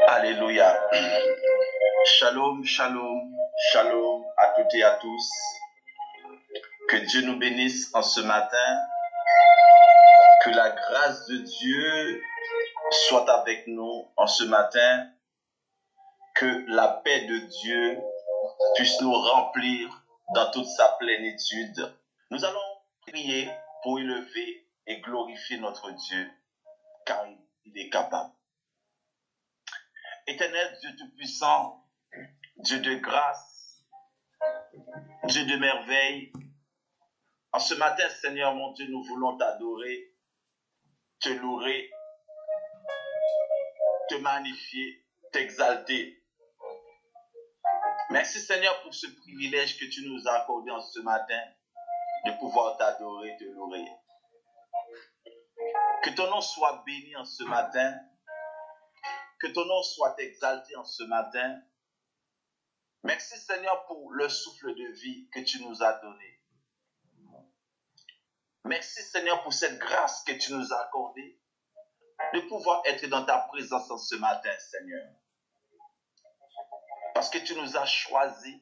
Alléluia. Shalom, shalom, shalom à toutes et à tous. Que Dieu nous bénisse en ce matin. Que la grâce de Dieu soit avec nous en ce matin. Que la paix de Dieu puisse nous remplir dans toute sa plénitude. Nous allons prier pour élever et glorifier notre Dieu, car il est capable. Éternel Dieu Tout-Puissant, Dieu de grâce, Dieu de merveille, en ce matin, Seigneur mon Dieu, nous voulons t'adorer, te louer, te magnifier, t'exalter. Merci Seigneur pour ce privilège que tu nous as accordé en ce matin de pouvoir t'adorer, te louer. Que ton nom soit béni en ce matin, que ton nom soit exalté en ce matin. Merci Seigneur pour le souffle de vie que tu nous as donné. Merci Seigneur pour cette grâce que tu nous as accordée de pouvoir être dans ta présence en ce matin, Seigneur. Parce que tu nous as choisis,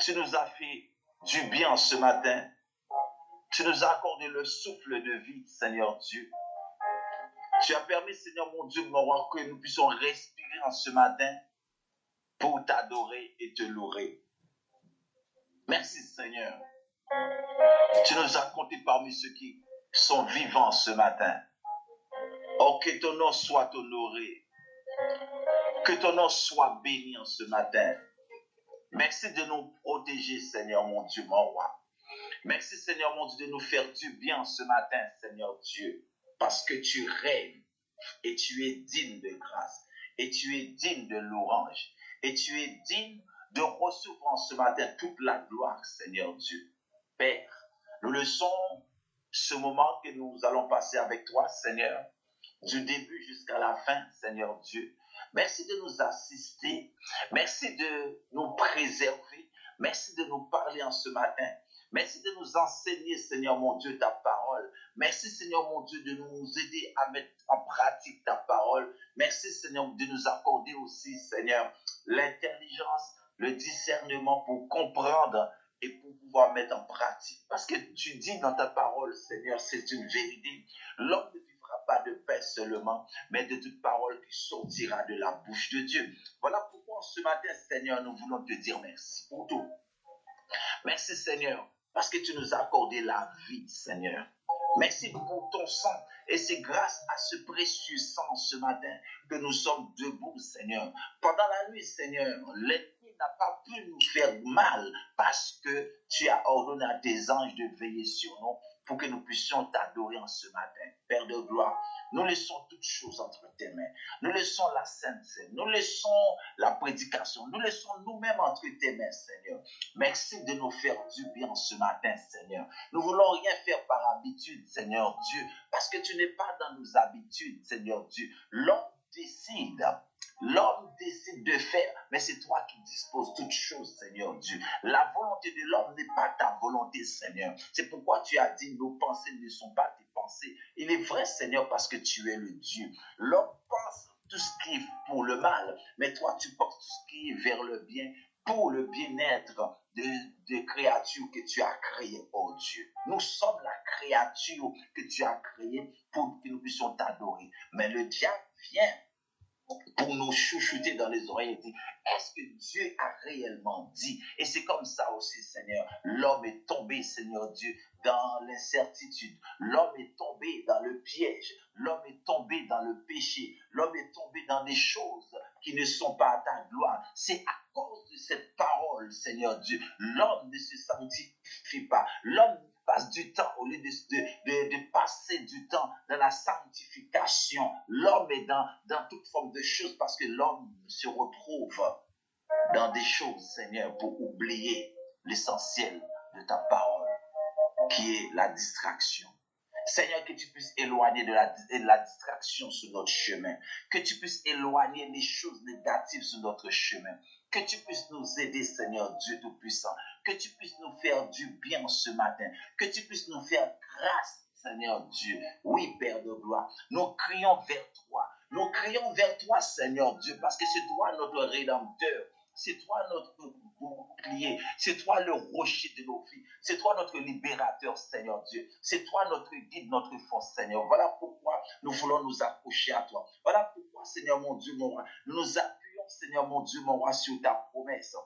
tu nous as fait du bien en ce matin, tu nous as accordé le souffle de vie, Seigneur Dieu. Tu as permis, Seigneur mon Dieu, mon roi, que nous puissions respirer en ce matin pour t'adorer et te louer. Merci Seigneur. Tu nous as comptés parmi ceux qui sont vivants ce matin. Oh, que ton nom soit honoré. Que ton nom soit béni en ce matin. Merci de nous protéger, Seigneur mon Dieu, mon roi. Merci, Seigneur mon Dieu, de nous faire du bien ce matin, Seigneur Dieu. Parce que tu règnes et tu es digne de grâce. Et tu es digne de louange. Et tu es digne de recevoir ce matin toute la gloire, Seigneur Dieu. Père, nous laissons ce moment que nous allons passer avec toi, Seigneur, du début jusqu'à la fin, Seigneur Dieu. Merci de nous assister. Merci de nous préserver. Merci de nous parler en ce matin. Merci de nous enseigner, Seigneur mon Dieu, ta parole. Merci, Seigneur mon Dieu, de nous aider à mettre en pratique ta parole. Merci, Seigneur, de nous accorder aussi, Seigneur, l'intelligence, le discernement pour comprendre et pour pouvoir mettre en pratique. Parce que tu dis dans ta parole, Seigneur, c'est une vérité. L'homme ne vivra pas de paix seulement, mais de toute parole qui sortira de la bouche de Dieu. Voilà pourquoi ce matin, Seigneur, nous voulons te dire merci pour tout. Merci, Seigneur, parce que tu nous as accordé la vie, Seigneur. Merci pour ton sang. Et c'est grâce à ce précieux sang ce matin que nous sommes debout, Seigneur. Pendant la nuit, Seigneur, l'ennemi n'a pas pu nous faire mal parce que tu as ordonné à tes anges de veiller sur nous pour que nous puissions t'adorer en ce matin. Père de gloire, nous laissons toutes choses entre tes mains. Nous laissons la Sainte Seine. Nous laissons la prédication. Nous laissons nous-mêmes entre tes mains, Seigneur. Merci de nous faire du bien ce matin, Seigneur. Nous ne voulons rien faire par habitude, Seigneur Dieu, parce que tu n'es pas dans nos habitudes, Seigneur Dieu. L'homme décide de faire, mais c'est toi qui disposes toutes choses, Seigneur Dieu. La volonté de l'homme n'est pas ta volonté, Seigneur. C'est pourquoi tu as dit, nos pensées ne sont pas tes pensées. Il est vrai, Seigneur, parce que tu es le Dieu. L'homme pense tout ce qui est pour le mal, mais toi, tu penses tout ce qui est vers le bien, pour le bien-être des créatures que tu as créées, oh Dieu. Nous sommes la créature que tu as créée pour que nous puissions t'adorer. Mais le diable vient pour nous chouchouter dans les oreilles et dire, est-ce que Dieu a réellement dit? Et c'est comme ça aussi, Seigneur. L'homme est tombé, Seigneur Dieu, dans l'incertitude. L'homme est tombé dans le piège. L'homme est tombé dans le péché. L'homme est tombé dans des choses qui ne sont pas à ta gloire. C'est à cause de cette parole, Seigneur Dieu. L'homme ne se sanctifie pas. L'homme passe du temps au lieu de passer du temps dans la sanctification. L'homme est dans toute forme de choses parce que l'homme se retrouve dans des choses, Seigneur, pour oublier l'essentiel de ta parole, qui est la distraction. Seigneur, que tu puisses éloigner de la distraction sur notre chemin, que tu puisses éloigner les choses négatives sur notre chemin, que tu puisses nous aider, Seigneur Dieu Tout-Puissant, que tu puisses nous faire du bien ce matin, que tu puisses nous faire grâce, Seigneur Dieu. Oui, Père de gloire. Nous crions vers toi. Nous crions vers toi, Seigneur Dieu, parce que c'est toi notre Rédempteur. C'est toi notre bouclier. C'est toi le rocher de nos vies. C'est toi notre libérateur, Seigneur Dieu. C'est toi notre guide, notre force, Seigneur. Voilà pourquoi nous voulons nous accrocher à toi. Voilà pourquoi, Seigneur mon Dieu, mon roi, nous nous appuyons, Seigneur mon Dieu, mon roi, sur ta promesse.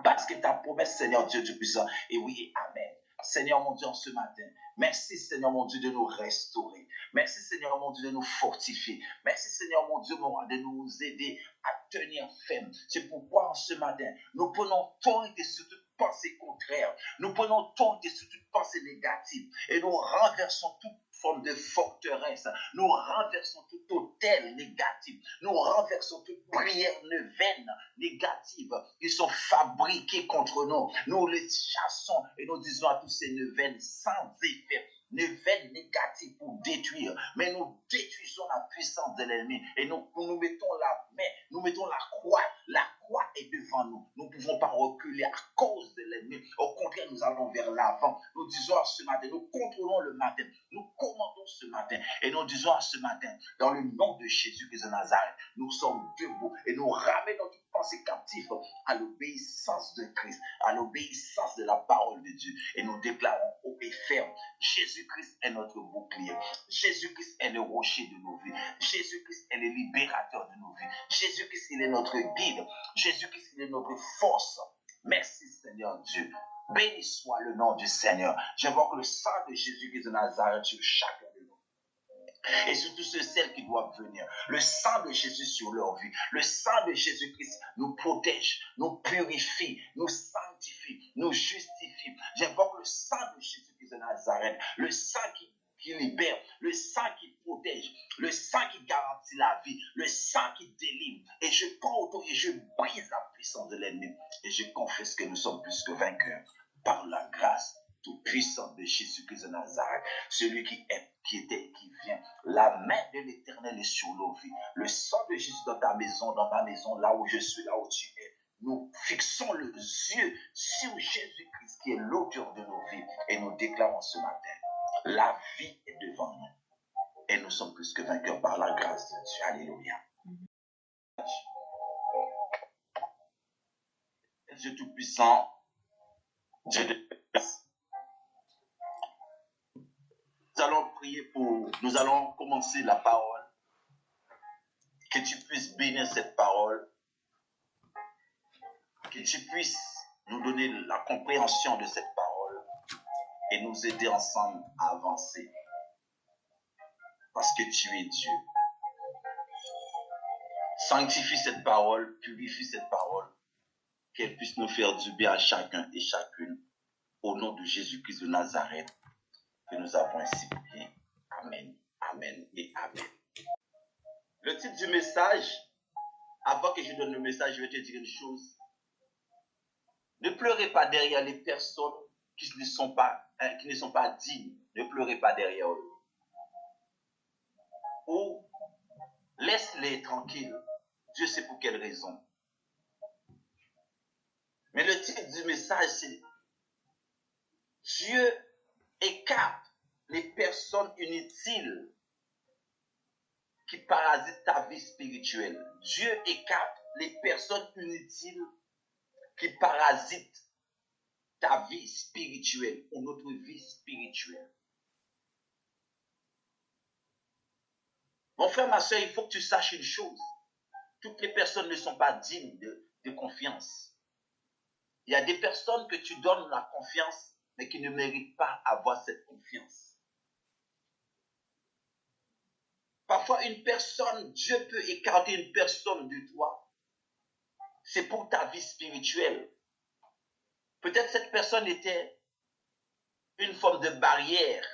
Parce que ta promesse, Seigneur Dieu Tout-Puissant, et oui, et amen. Seigneur mon Dieu, en ce matin, merci Seigneur mon Dieu de nous restaurer. Merci Seigneur mon Dieu de nous fortifier. Merci Seigneur mon Dieu mon roi de nous aider à tenir ferme. C'est pourquoi en ce matin, nous prenons autorité sur toute pensée contraire. Nous prenons autorité sur toute pensée négative et nous renversons toute forme de forteresse. Nous renversons tout hôtel négatif. Nous renversons toute prière vaine négative qui sont fabriquées contre nous. Nous les chassons et nous disons à tous ces neuvaines sans effet, neuvaines négatives pour détruire. Mais nous détruisons la puissance de l'ennemi et nous mettons la main, nous mettons la croix. La croix est devant nous. Nous ne pouvons pas reculer à cause de l'ennemi. Au contraire, nous allons vers l'avant. Nous disons à ce matin, nous contrôlons le matin. Nous commandons ce matin et nous disons à ce matin, dans le nom de Jésus-Christ de Nazareth, nous sommes debout et nous ramenons toute pensée captive à l'obéissance de Christ, à l'obéissance de la parole de Dieu. Et nous déclarons haut et ferme, Jésus-Christ est notre bouclier. Jésus-Christ est le rocher de nos vies. Jésus-Christ est le libérateur de nos vies. Jésus-Christ, il est notre guide. Jésus-Christ, il est notre force. Merci Seigneur Dieu. Béni soit le nom du Seigneur. J'invoque le sang de Jésus-Christ de Nazareth sur chacun de nous. Et sur tous ceux qui doivent venir. Le sang de Jésus sur leur vie. Le sang de Jésus-Christ nous protège, nous purifie, nous sanctifie, nous justifie. J'invoque le sang de Jésus-Christ de Nazareth. Le sang qui libère, le sang qui protège, le sang qui garantit la vie, le sang qui délivre. Et je prends autour et je brise la puissance de l'ennemi. Et je confesse que nous sommes plus que vainqueurs par la grâce toute puissante de Jésus-Christ de Nazareth, celui qui est, qui était et qui vient. La main de l'Éternel est sur nos vies. Le sang de Jésus dans ta maison, dans ma maison, là où je suis, là où tu es. Nous fixons les yeux sur Jésus-Christ qui est l'auteur de nos vies et nous déclarons ce matin, la vie est devant nous et nous sommes plus que vainqueurs par la grâce de Dieu. Alléluia. Dieu Tout-Puissant, Dieu de grâce. Nous allons commencer la parole. Que tu puisses bénir cette parole. Que tu puisses nous donner la compréhension de cette parole et nous aider ensemble à avancer. Parce que tu es Dieu. Sanctifie cette parole, purifie cette parole, qu'elle puisse nous faire du bien à chacun et chacune. Au nom de Jésus-Christ de Nazareth, que nous avons ainsi prié. Amen, amen et amen. Le titre du message, avant que je donne le message, je vais te dire une chose. Ne pleurez pas derrière les personnes qui ne sont pas dignes. Ne pleurez pas derrière eux. Ou laisse-les tranquilles. Dieu sait pour quelle raison. Mais le titre du message, c'est Dieu écarte les personnes inutiles qui parasitent ta vie spirituelle. Dieu écarte les personnes inutiles qui parasitent ta vie spirituelle ou notre vie spirituelle. Mon frère, ma soeur, il faut que tu saches une chose. Toutes les personnes ne sont pas dignes de confiance. Il y a des personnes que tu donnes la confiance, mais qui ne méritent pas avoir cette confiance. Parfois, une personne, Dieu peut écarter une personne de toi. C'est pour ta vie spirituelle. Peut-être cette personne était une forme de barrière,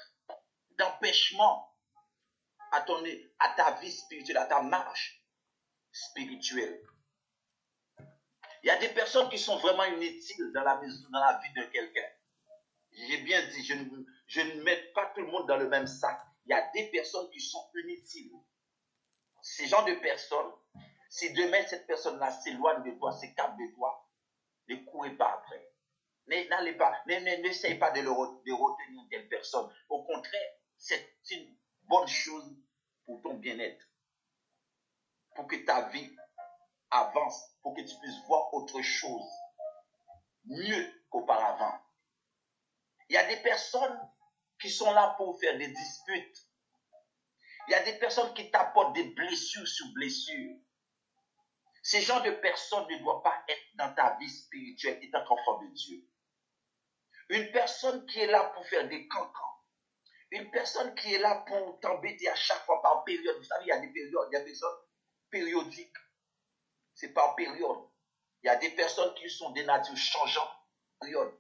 d'empêchement à ta vie spirituelle, à ta marche spirituelle. Il y a des personnes qui sont vraiment inutiles dans la vie de quelqu'un. J'ai bien dit, je ne mets pas tout le monde dans le même sac. Il y a des personnes qui sont inutiles. Ces genres de personnes, si demain cette personne-là s'éloigne de toi, s'écarte de toi, ne courez pas après. N'allez pas, n'essayez pas de retenir telle personne. Au contraire, c'est une bonne chose pour ton bien-être, pour que ta vie avance, pour que tu puisses voir autre chose mieux qu'auparavant. Il y a des personnes qui sont là pour faire des disputes. Il y a des personnes qui t'apportent des blessures sur blessures. Ces genres de personnes ne doivent pas être dans ta vie spirituelle étant enfant de Dieu. Une personne qui est là pour faire des cancans. Une personne qui est là pour t'embêter à chaque fois par période. Vous savez, il y a des périodes, il y a des personnes périodiques. C'est par période. Il y a des personnes qui sont des natures changeantes. Période.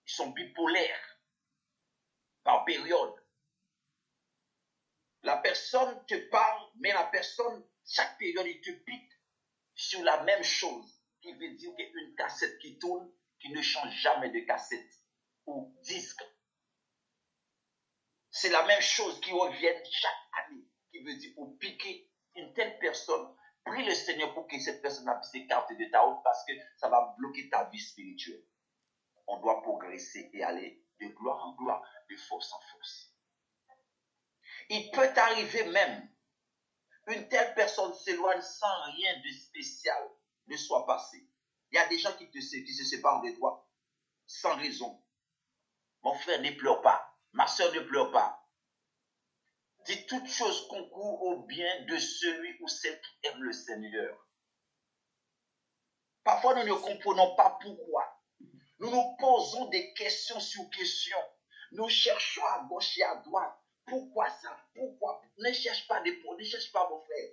Ils sont bipolaires. Par période. La personne te parle, mais la personne, chaque période, il te pique sur la même chose. Qui veut dire qu'une cassette qui tourne, qui ne change jamais de cassette ou disque. C'est la même chose qui revient chaque année. Qui veut dire pour piquer une telle personne. Prie le Seigneur pour que cette personne puisse s'écarter de ta route parce que ça va bloquer ta vie spirituelle. On doit progresser et aller de gloire en gloire, de force en force. Il peut arriver même, une telle personne s'éloigne sans rien de spécial ne soit passé. Il y a des gens qui se séparent de toi sans raison. Mon frère, ne pleure pas. Ma soeur, ne pleure pas. Dis toute chose concourt au bien de celui ou celle qui aime le Seigneur. Parfois, nous ne comprenons pas pourquoi. Nous nous posons des questions sur questions. Nous cherchons à gauche et à droite. Pourquoi ça? Pourquoi? Ne cherche pas ne cherche pas, mon frère.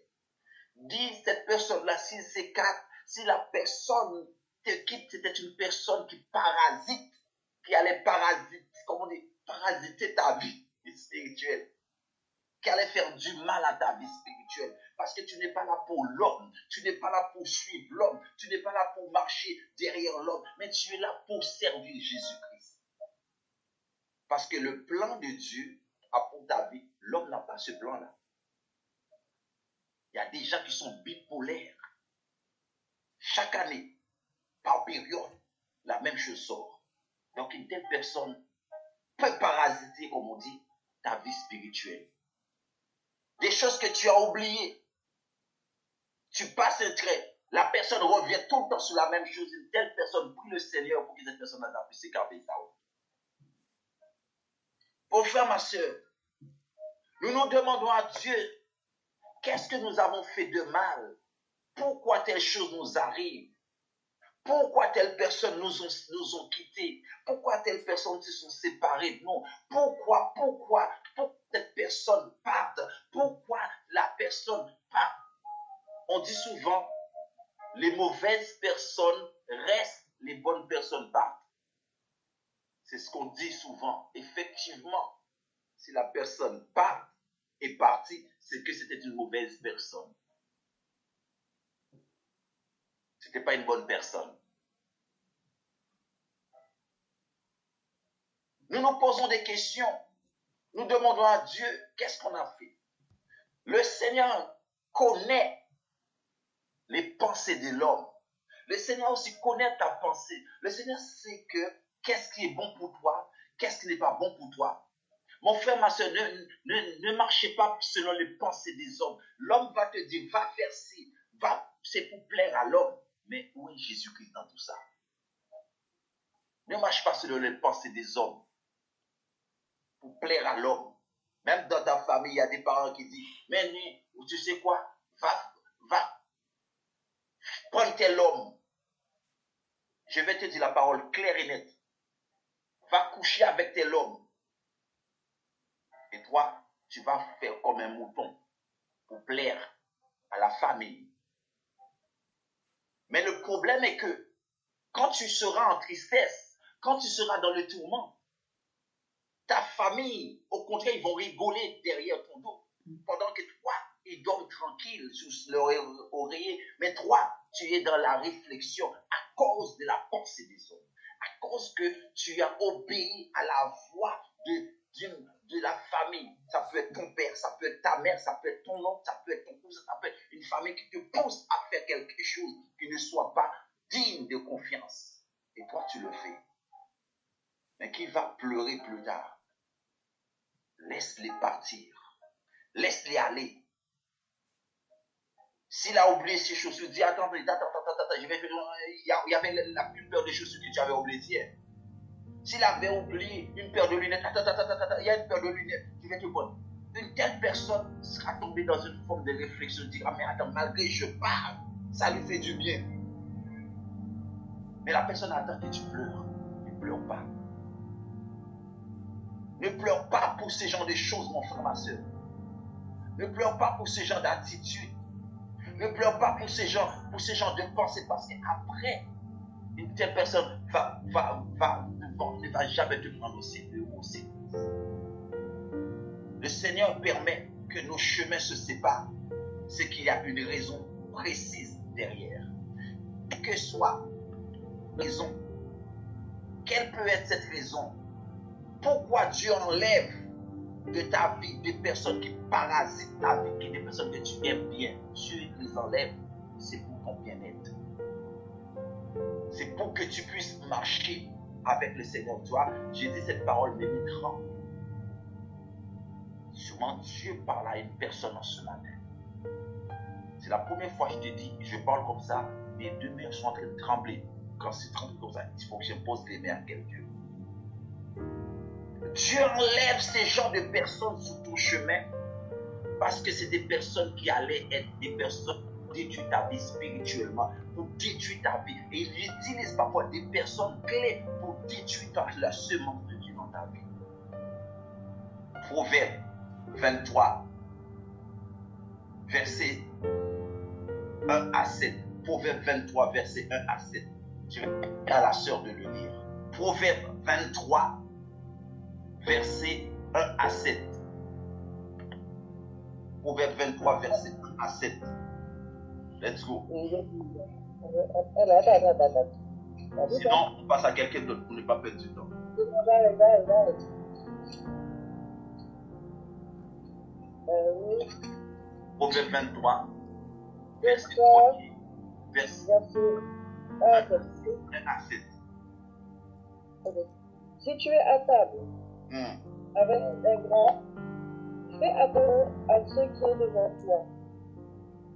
Dis cette personne-là, s'il s'écarte, si la personne te quitte, c'était une personne qui parasite, qui allait parasiter ta vie spirituelle, qui allait faire du mal à ta vie spirituelle. Parce que tu n'es pas là pour l'homme, tu n'es pas là pour suivre l'homme, tu n'es pas là pour marcher derrière l'homme, mais tu es là pour servir Jésus-Christ. Parce que le plan de Dieu a pour ta vie, l'homme n'a pas ce plan-là. Il y a des gens qui sont bipolaires. Chaque année, par période, la même chose sort. Donc une telle personne peut parasiter, comme on dit, ta vie spirituelle. Des choses que tu as oubliées. Tu passes un trait. La personne revient tout le temps sur la même chose. Une telle personne prie le Seigneur pour que cette personne puisse s'écarter de ta route. Mon frère, ma soeur, nous nous demandons à Dieu, qu'est-ce que nous avons fait de mal? Pourquoi telle chose nous arrive? Pourquoi telles personnes nous ont quittés? Pourquoi telles personnes se sont séparées de nous? Pourquoi cette personne parte? Pourquoi la personne part? On dit souvent, les mauvaises personnes restent, les bonnes personnes partent. C'est ce qu'on dit souvent. Effectivement, si la personne part, est partie, c'est que c'était une mauvaise personne. C'était pas une bonne personne. Nous nous posons des questions. Nous demandons à Dieu, qu'est-ce qu'on a fait? Le Seigneur connaît les pensées de l'homme. Le Seigneur aussi connaît ta pensée. Le Seigneur sait que qu'est-ce qui est bon pour toi, qu'est-ce qui n'est pas bon pour toi. Mon frère, ma soeur, ne marchez pas selon les pensées des hommes. L'homme va te dire, va faire ci, c'est pour plaire à l'homme. Mais où est Jésus-Christ dans tout ça? Ne marche pas selon les pensées des hommes pour plaire à l'homme. Même dans ta famille, il y a des parents qui disent, mais tu sais quoi, va, prends tel homme. Je vais te dire la parole claire et nette. Va coucher avec tel homme. Et toi, tu vas faire comme un mouton pour plaire à la famille. Mais le problème est que quand tu seras en tristesse, quand tu seras dans le tourment, ta famille, au contraire, ils vont rigoler derrière ton dos. Pendant que toi, ils dorment tranquilles sous leur oreiller. Mais toi, tu es dans la réflexion à cause de la pensée des hommes. À cause que tu as obéi à la voix de la famille. Ça peut être ton père, ça peut être ta mère, ça peut être ton oncle, ça peut être ton cousin, ça peut être une famille qui te pousse à faire quelque chose qui ne soit pas digne de confiance. Et toi, tu le fais. mais qui va pleurer plus tard. Laisse-les partir. Laisse-les aller. S'il a oublié ses chaussures, dis attends, il y avait une paire de chaussures que tu avais oubliées. S'il avait oublié une paire de lunettes, il y a une paire de lunettes, je vais te prendre. Une telle personne sera tombée dans une forme de réflexion, dira mais attends, malgré que je parle, ça lui fait du bien. Mais la personne attend que tu pleures. Ne pleure pas. Ne pleure pas pour ce genre de choses, mon frère, ma soeur. Ne pleure pas pour ce genre d'attitude. Ne pleure pas pour ce genre de pensée, parce qu'après, une telle personne ne va jamais te prendre au sérieux. Le Seigneur permet que nos chemins se séparent. C'est qu'il y a une raison précise derrière. Quelle que soit la raison, quelle peut être cette raison? Pourquoi Dieu enlève de ta vie des personnes qui parasitent ta vie, des personnes que tu aimes bien? Dieu les enlève, c'est pour ton bien-être. C'est pour que tu puisses marcher avec le Seigneur. Tu vois, j'ai dit cette parole, mais il tremble. Sûrement Dieu parle à une personne en ce matin. C'est la première fois que je te dis, je parle comme ça, mes deux mains sont en train de trembler. Quand c'est tremblé comme ça, il faut que je pose les mains à quelqu'un. Dieu enlève ces genres de personnes sur ton chemin parce que c'est des personnes qui allaient être des personnes pour détruire ta vie spirituellement, pour détruire ta vie. Et il utilise parfois des personnes clés pour détruire la semence de Dieu dans ta vie. Proverbe 23, verset 1 à 7. Proverbe 23, verset 1 à 7. Je vais demander à la sœur de le lire. Proverbe 23, verset 1 à 7. Proverbe 23, verset 1 à 7. Let's go. Sinon, on passe à quelqu'un d'autre pour ne pas perdre du temps. Proverbe 23, verset 1 à 7. Si tu es à table avec un grand, fais attention à ce qui est devant toi.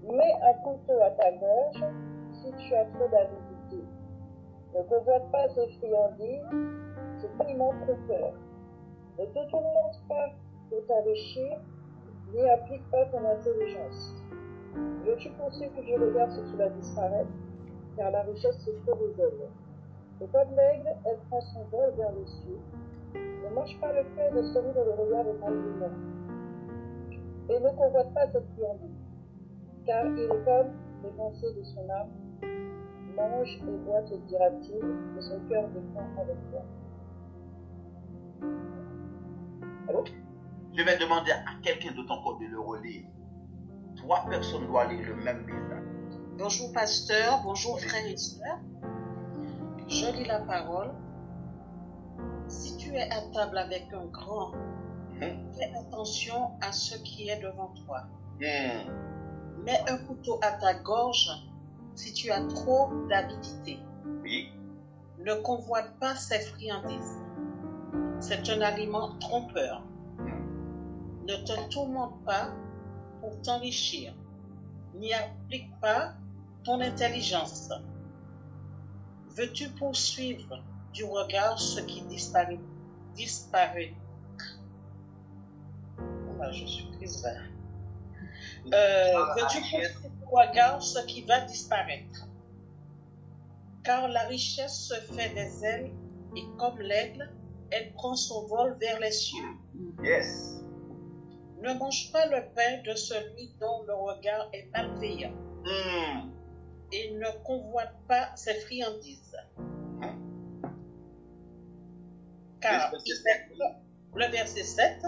Mets un couteau à ta gorge si tu as trop d'avidité. Ne convoite pas ces friandises, c'est aliment trompeur. Ne te tourmente pas pour t'enrichir, n'y applique pas ton intelligence. Veux-tu poursuivre que je regarde ce qui va disparaître, car la richesse c'est trop des hommes. Et comme l'aigle, elle prend son vol vers les cieux. Ne mange pas le pain de celui dont le regard est malveillant. Et ne convoite pas cette friandise, car il est comme les pensées de son âme. Mange et bois, te dira-t-il, et son cœur défend avec toi. Allô? Je vais demander à quelqu'un d'autre encore de le relire. 3 personnes doivent lire le même message. Bonjour pasteur, bonjour frères et sœurs. Je lis la parole. Si tu es à table avec un grand, fais attention à ce qui est devant toi. Mets un couteau à ta gorge si tu as trop d'avidité. Oui. Ne convoite pas ces friandises. C'est un aliment trompeur. Ne te tourmente pas pour t'enrichir. N'y applique pas ton intelligence. Veux-tu poursuivre du regard ce qui disparaît? Je suis prise là. Veux-tu poursuivre du regard ce qui va disparaître? Car la richesse se fait des ailes et comme l'aigle, elle prend son vol vers les cieux. Yes. Ne mange pas le pain de celui dont le regard est malveillant. Et ne convoite pas ses friandises. Car le verset 7,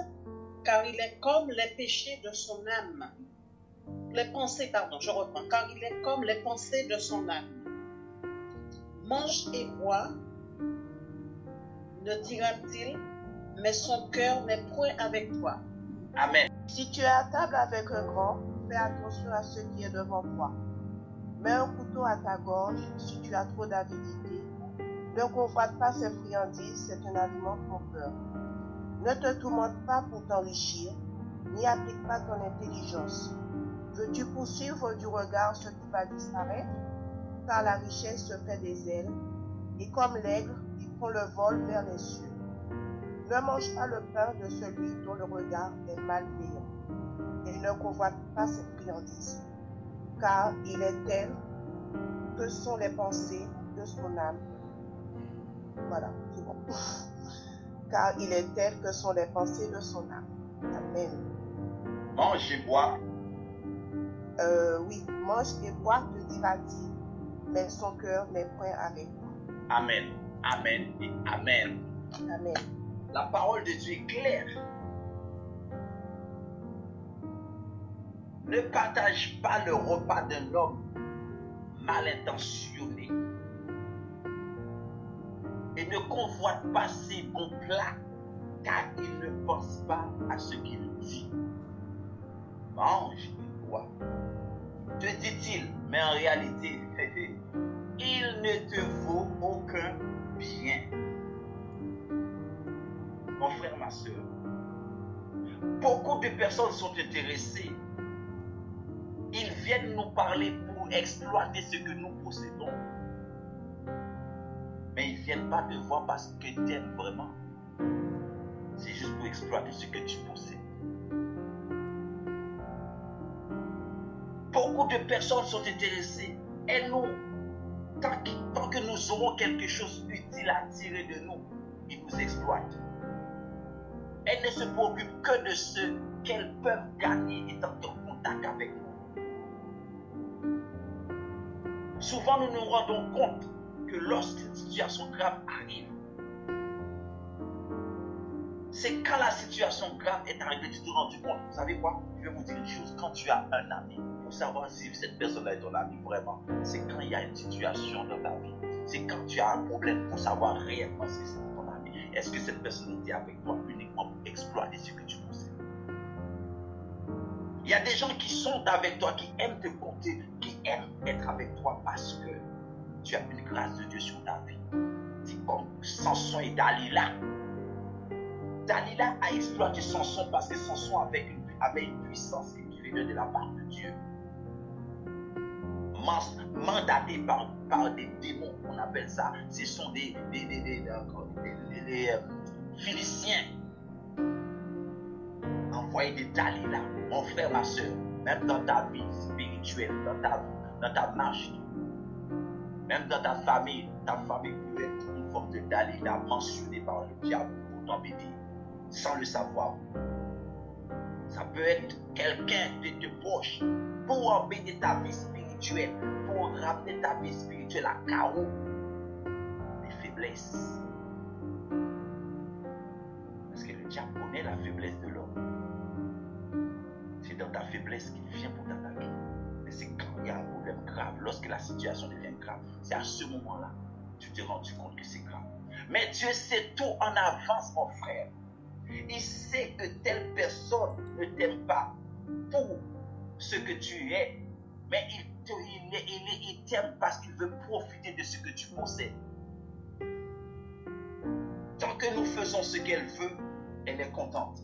car il est comme les péchés de son âme. Les pensées, pardon, je reprends. Car il est comme les pensées de son âme. Mange et bois, ne dira-t-il, mais son cœur n'est point avec toi. Amen. Si tu es à table avec un grand, fais attention à ce qui est devant toi. Mets un couteau à ta gorge si tu as trop d'avidité. Ne convoite pas ces friandises, c'est un aliment trompeur. Ne te tourmente pas pour t'enrichir, n'y applique pas ton intelligence. Veux-tu poursuivre du regard ce qui va disparaître? Car la richesse se fait des ailes, et comme l'aigle, il prend le vol vers les cieux. Ne mange pas le pain de celui dont le regard est malveillant, et ne convoite pas ses friandises, car il est tel que sont les pensées de son âme. Voilà, c'est bon. Car il est tel que sont les pensées de son âme. Amen. Mange et bois. Oui, mange et bois, te dira-t-il, mais son cœur n'est point avec toi. Amen. Amen et Amen. Amen. La parole de Dieu est claire. Ne partage pas le repas d'un homme mal intentionné. Et ne convoite pas ses bons plats, car il ne pense pas à ce qu'il dit. Mange et bois. Te dit-il, mais en réalité, il ne te vaut aucun bien. Mon frère, ma soeur, beaucoup de personnes sont intéressées. Ils viennent nous parler pour exploiter ce que nous possédons. Mais ils ne viennent pas te voir parce que tu aimes vraiment. C'est juste pour exploiter ce que tu possèdes. Beaucoup de personnes sont intéressées. Et nous, tant que nous aurons quelque chose d'utile à tirer de nous, ils nous exploitent. Elles ne se préoccupent que de ce qu'elles peuvent gagner étant en contact avec nous. Souvent, nous nous rendons compte que lorsqu'une situation grave arrive, c'est quand la situation grave est arrivée que tu te rends compte. Vous savez quoi? Je vais vous dire une chose. Quand tu as un ami, pour savoir si cette personne-là est ton ami vraiment, c'est quand il y a une situation dans ta vie. C'est quand tu as un problème pour savoir réellement si c'est ton ami. Est-ce que cette personne était avec toi uniquement pour exploiter ce que tu possèdes? Il y a des gens qui sont avec toi, qui aiment te compter, qui aiment être avec toi parce que tu as une grâce de Dieu sur ta vie. C'est comme Samson et Dalila. Dalila a exploité Samson parce que Samson avait une puissance qui venait de la part de Dieu. Mandaté par des démons, on appelle ça. Ce sont des Philistins. Envoyés de Dalila. Mon frère, ma soeur, même dans ta vie spirituelle, dans ta marche, même dans ta famille peut être une forme de Dalila mentionnée par le diable pour t'embêter, sans le savoir. Ça peut être quelqu'un de proche pour embêter ta vie spirituelle, pour ramener ta vie spirituelle à chaos, des faiblesses. Parce que le diable connaît la faiblesse de l'homme. C'est dans ta faiblesse qu'il vient pour t'attaquer. Mais c'est quand il y a un problème grave, lorsque la situation devient grave, c'est à ce moment-là que tu te rends compte que c'est grave. Mais Dieu sait tout en avance, mon frère. Il sait que telle personne ne t'aime pas pour ce que tu es, mais il t'aime parce qu'il veut profiter de ce que tu possèdes. Tant que nous faisons ce qu'elle veut, elle est contente.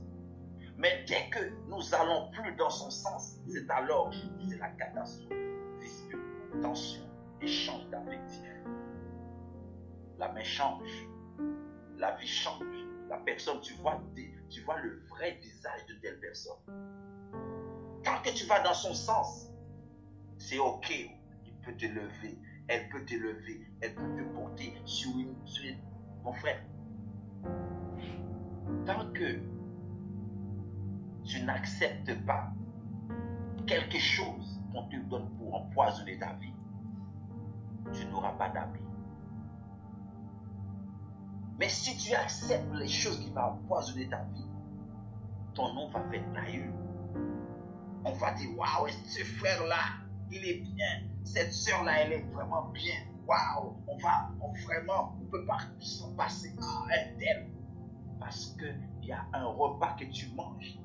Mais dès que nous allons plus dans son sens, c'est alors c'est la catastrophe. Dispute, tension, échange d'affectifs. La main change, la vie change. La personne, tu vois le vrai visage de telle personne. Tant que tu vas dans son sens, c'est ok. Il peut te lever, elle peut te lever, elle peut te porter sur une... Mon frère, tant que tu n'acceptes pas quelque chose qu'on te donne pour empoisonner ta vie, tu n'auras pas d'amis. Mais si tu acceptes les choses qui vont empoisonner ta vie, ton nom va faire naïf. On va dire, waouh, ce frère-là, il est bien. Cette soeur-là, elle est vraiment bien. Waouh, on ne peut pas s'en passer. Elle t'aime. Parce qu'il y a un repas que tu manges.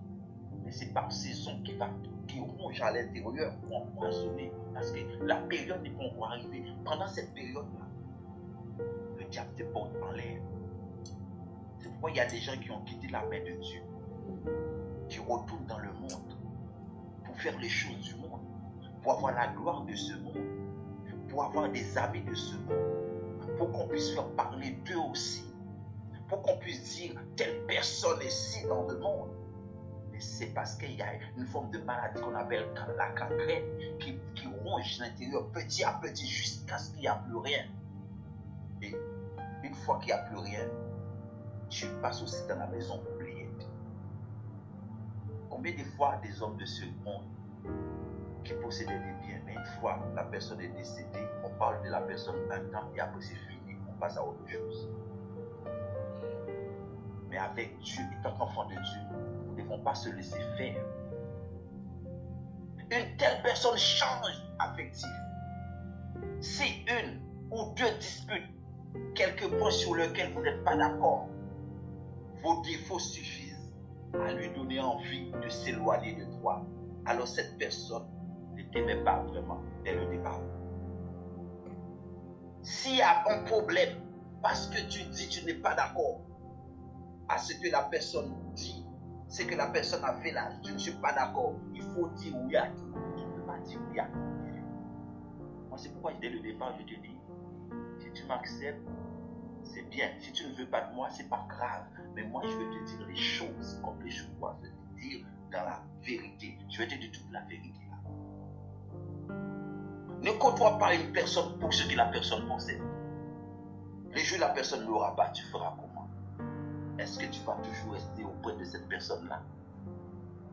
Mais c'est par saison qui ronge à l'intérieur pour empoisonner. Parce que la période n'est pas encore arrivée. Pendant cette période-là, le diable te porte en l'air. C'est pourquoi il y a des gens qui ont quitté la main de Dieu, qui retournent dans le monde pour faire les choses du monde, pour avoir la gloire de ce monde, pour avoir des amis de ce monde, pour qu'on puisse faire parler d'eux aussi, pour qu'on puisse dire telle personne est ici dans le monde. Mais c'est parce qu'il y a une forme de maladie qu'on appelle la gangrène qui ronge l'intérieur petit à petit jusqu'à ce qu'il n'y a plus rien. Et une fois qu'il n'y a plus rien, tu passes aussi dans la maison oubliée. Combien de fois des hommes de ce monde qui possédaient des biens, mais une fois la personne est décédée, on parle de la personne un temps et après c'est fini, on passe à autre chose. Mais avec Dieu, étant enfant de Dieu, nous ne devons pas se laisser faire. Une telle personne change affectif. Si une ou deux disputent quelques points sur lesquels vous n'êtes pas d'accord, vos défauts suffisent à lui donner envie de s'éloigner de toi. Alors cette personne ne t'aimait pas vraiment dès le départ. S'il y a un problème parce que tu dis que tu n'es pas d'accord à ce que la personne dit, c'est que la personne a fait là, je ne suis pas d'accord, il faut dire oui à tout. Tu ne peux pas dire oui à tout. Moi, c'est pourquoi dès le départ, je te dis, si tu m'acceptes, c'est bien. Si tu ne veux pas de moi, c'est pas grave. Mais moi, je vais te dire les choses comme les choses doivent se dire dans la vérité. Je vais te dire toute la vérité là. Ne côtoie pas une personne pour ce que la personne possède. Les jours la personne n'aura pas, tu feras comment? Est-ce que tu vas toujours rester auprès de cette personne-là?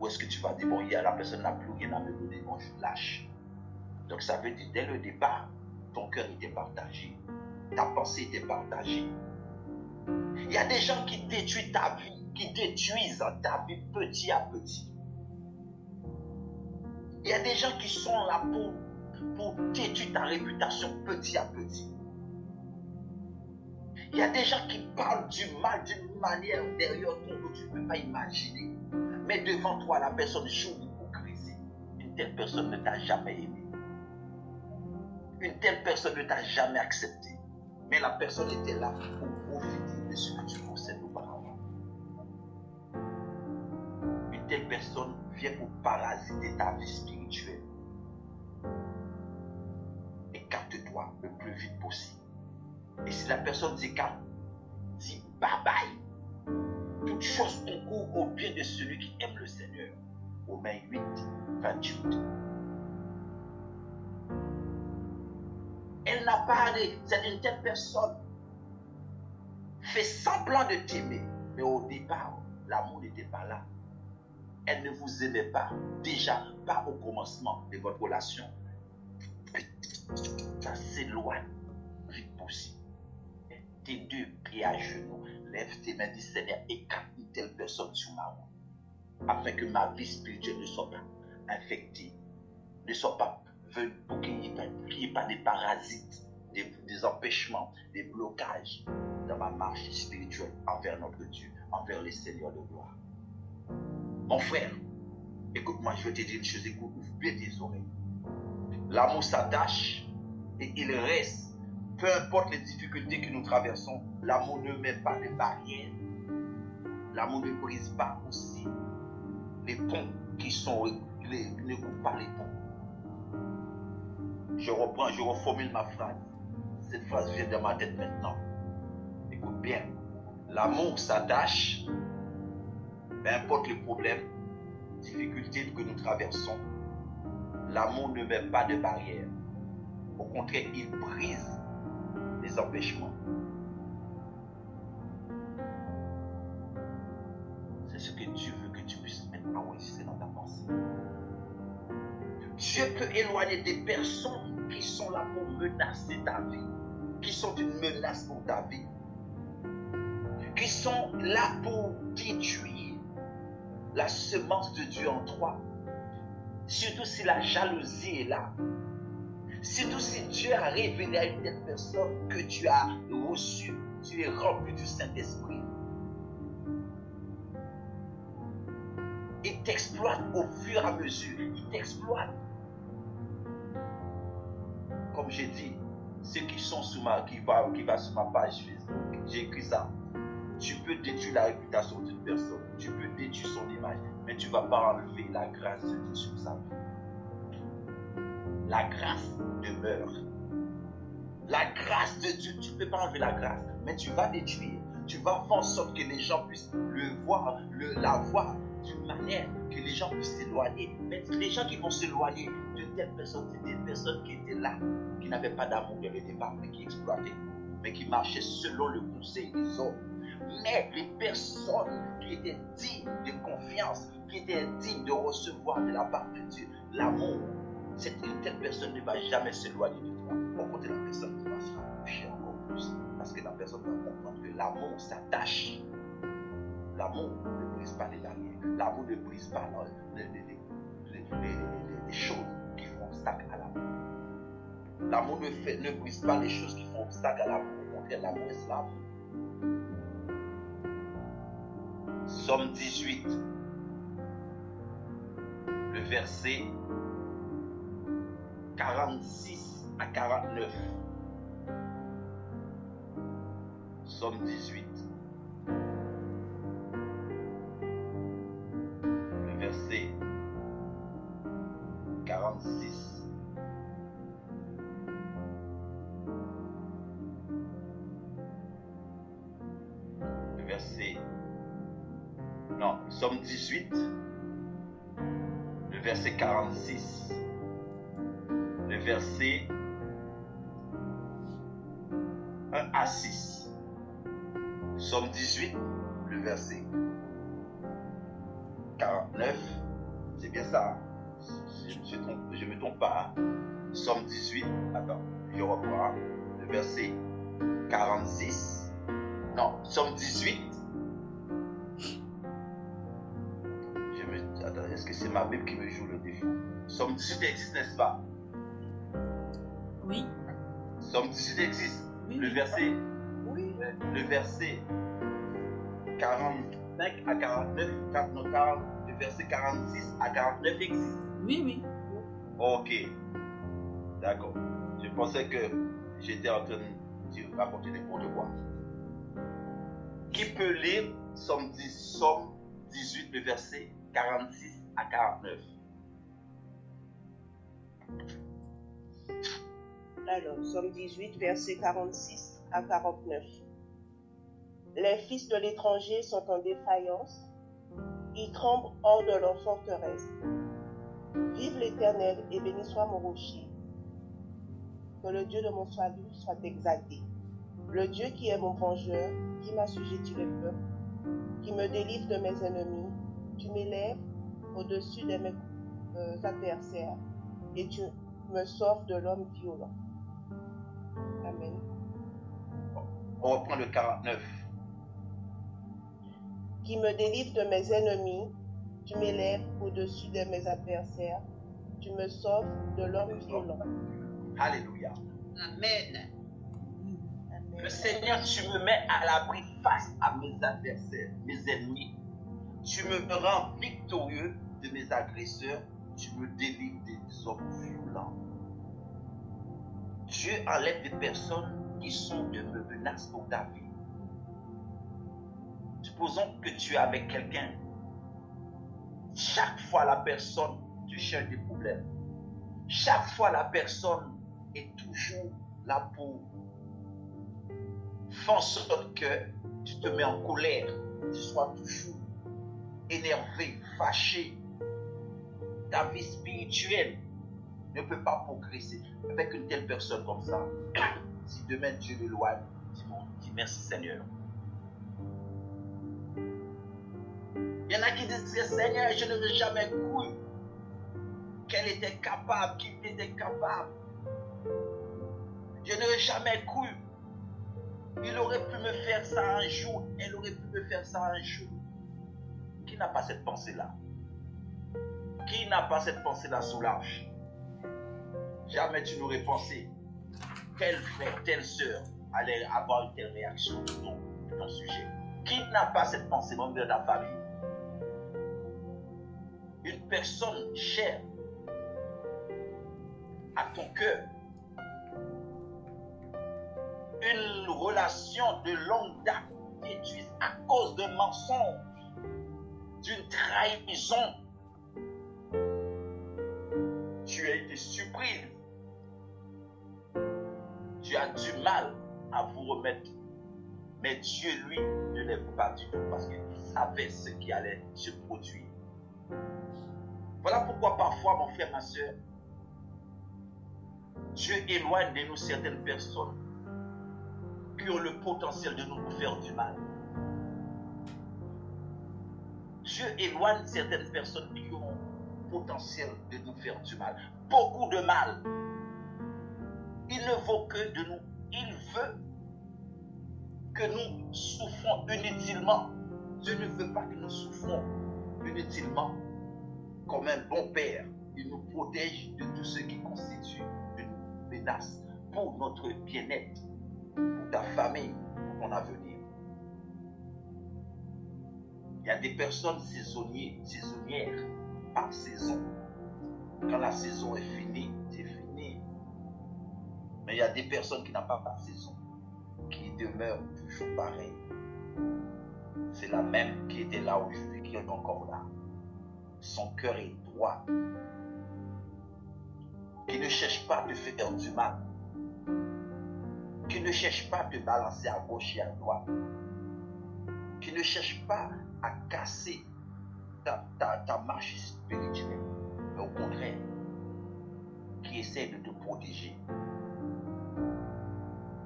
Ou est-ce que tu vas dire, bon, la personne n'a plus rien à me donner, bon, je lâche. Donc ça veut dire, dès le départ, ton cœur était partagé. Ta pensée était partagée. Il y a des gens qui détruisent ta vie, qui détruisent ta vie petit à petit. Il y a des gens qui sont là pour détruire ta réputation petit à petit. Il y a des gens qui parlent du mal d'une manière derrière toi que tu ne peux pas imaginer. Mais devant toi, la personne joue l'hypocrisie. Une telle personne ne t'a jamais aimé. Une telle personne ne t'a jamais accepté. Mais la personne était là pour profiter de ce que tu possèdes auparavant. Une telle personne vient pour parasiter ta vie spirituelle. Écarte-toi le plus vite possible. Et si la personne s'écarte, dis bye bye. Toute chose concourt au bien de celui qui aime le Seigneur. Romains 8, 28. Elle n'a pas arrêté. C'est une telle personne fait semblant de t'aimer. Mais au départ, l'amour n'était pas là. Elle ne vous aimait pas. Déjà, pas au commencement de votre relation. Ça s'éloigne vite possible. Tes deux pieds à genoux, lève tes mains, dis Seigneur, écarte une telle personne sur ma route, afin que ma vie spirituelle ne soit pas infectée, ne soit pas venue, pour qu'il n'y ait pas des parasites, des empêchements, des blocages dans ma marche spirituelle envers notre Dieu, envers les seigneurs de gloire. Mon frère, écoute-moi, je vais te dire une chose, écoute, ouvre bien tes oreilles. L'amour s'attache et il reste. Peu importe les difficultés que nous traversons, l'amour ne met pas de barrières. L'amour ne brise pas aussi les ponts qui sont réglés, ne coupe pas les ponts. Je reprends, je reformule ma phrase. Cette phrase vient de ma tête maintenant. Écoute bien. L'amour s'attache, peu importe les problèmes, difficultés que nous traversons. L'amour ne met pas de barrières. Au contraire, il brise les empêchements. C'est ce que Dieu veut que tu puisses maintenant enregistrer dans ta pensée. Dieu peut éloigner des personnes qui sont là pour menacer ta vie, qui sont une menace pour ta vie, qui sont là pour détruire la semence de Dieu en toi. Surtout si la jalousie est là. Surtout si Dieu a révélé à une telle personne que tu as reçu, tu es rempli du Saint-Esprit. Il t'exploite au fur et à mesure. Il t'exploite. Comme j'ai dit, ceux qui sont qui va sur ma page Facebook, j'ai écrit ça. Tu peux détruire la réputation d'une personne, tu peux détruire son image, mais tu ne vas pas enlever la grâce de Dieu sur sa vie. La grâce demeure. La grâce de Dieu, tu ne peux pas enlever la grâce, mais tu vas détruire. Tu vas faire en sorte que les gens puissent la voir d'une manière que les gens puissent s'éloigner. Mais les gens qui vont s'éloigner de telles personnes, c'est des personnes qui étaient là, qui n'avaient pas d'amour dès le départ, mais qui exploitaient, mais qui marchaient selon le conseil des hommes. Mais les personnes qui étaient dignes de confiance, qui étaient dignes de recevoir de la part de Dieu l'amour, une telle personne ne va jamais s'éloigner de toi. Au contraire, la personne va se rapprocher encore plus. Parce que la personne va comprendre que l'amour s'attache. L'amour ne brise pas les barrières. L'amour ne brise pas les choses qui font obstacle à l'amour. L'amour ne brise pas les choses qui font obstacle à l'amour. Au contraire, l'amour est l'amour. Somme 18, le verset 46 à 49. Somme 18, le verset 46. Le verset... Non, Somme 18, le verset 46. Le verset 1 à 6. Somme 18, le verset 49. C'est bien ça. Je ne me trompe pas. Somme 18. Attends, je reprends. Le verset 46. Non, Somme 18. Attends, est-ce que c'est ma Bible qui me joue le défaut? Somme 18 existe, n'est-ce pas? Oui. Somme 18 existe. Oui, le oui. verset, Oui. le verset 45 à 49, le verset 46 à 49 existe. Oui, oui. Ok, d'accord. Je pensais que j'étais en train de raconter n'importe quoi. Qui peut lire Somme 18, le verset 46 à 49? Alors, Somme 18, verset 46 à 49. Les fils de l'étranger sont en défaillance, ils tremblent hors de leur forteresse. Vive l'Éternel et béni soit mon rocher. Que le Dieu de mon salut soit exalté. Le Dieu qui est mon vengeur, qui m'assujettit les peuples, qui me délivre de mes ennemis, tu m'élèves au-dessus de mes adversaires et tu me sauves de l'homme violent. Amen. On reprend le 49. Qui me délivre de mes ennemis, tu m'élèves au-dessus de mes adversaires, tu me sauves de l'homme violent. Alléluia. Amen. Le Seigneur, tu me mets à l'abri face à mes adversaires, mes ennemis. Tu me rends victorieux de mes agresseurs. Tu me délivres des hommes violents. Dieu enlève des personnes qui sont de menaces pour ta vie. Supposons que tu es avec quelqu'un. Chaque fois la personne, tu cherches des problèmes. Chaque fois la personne est toujours là pour faire en sorte que tu te mets en colère, tu sois toujours énervé, fâché. Ta vie spirituelle ne peut pas progresser avec une telle personne comme ça. Si demain Dieu l'éloigne, dis merci Seigneur. Il y en a qui disent, Seigneur, je n'aurais jamais cru qu'elle était capable, qu'il était capable. Je n'aurais jamais cru. Il aurait pu me faire ça un jour, elle aurait pu me faire ça un jour. Qui n'a pas cette pensée-là? Qui n'a pas cette pensée-là, Solange? Jamais tu n'aurais pensé tel frère, telle sœur allait avoir une telle réaction de ton sujet. Qui n'a pas cette pensée, membre de ta famille? Une personne chère à ton cœur une relation de longue date détruite à cause d'un mensonge, d'une trahison. Tu as été surprise. Tu as du mal à vous remettre. Mais Dieu, lui, ne l'aime pas du tout parce qu'il savait ce qui allait se produire. Voilà pourquoi parfois, mon frère, ma soeur, Dieu éloigne de nous certaines personnes qui ont le potentiel de nous faire du mal. Dieu éloigne certaines personnes qui ont le potentiel de nous faire du mal. Beaucoup de mal. Il ne vaut que de nous. Il veut que nous souffrons inutilement. Dieu ne veut pas que nous souffrons inutilement. Comme un bon père, il nous protège de tout ce qui constitue une menace pour notre bien-être, pour ta famille, pour ton avenir. Il y a des personnes saisonnières par saison. Quand la saison est finie, c'est fini. Mais il y a des personnes qui n'ont pas de saison, qui demeurent toujours pareilles. C'est la même qui était là aujourd'hui, qui est encore là. Son cœur est droit. Qui ne cherche pas à te faire du mal. Qui ne cherche pas à te balancer à gauche et à droite. Qui ne cherche pas à casser ta marche spirituelle. Mais au contraire, qui essaie de te protéger.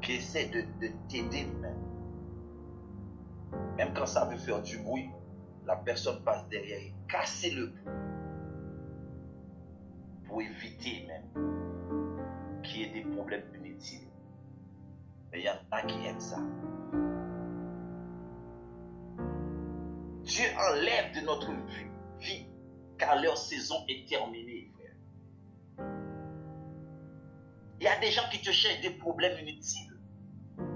Qui essaie de t'aider même. Même quand ça veut faire du bruit, la personne passe derrière et casse le bruit. Pour éviter même qu'il y ait des problèmes inutiles. Mais il y en a qui aiment ça. Dieu enlève de notre vie car leur saison est terminée, frère. Il y a des gens qui te cherchent des problèmes inutiles.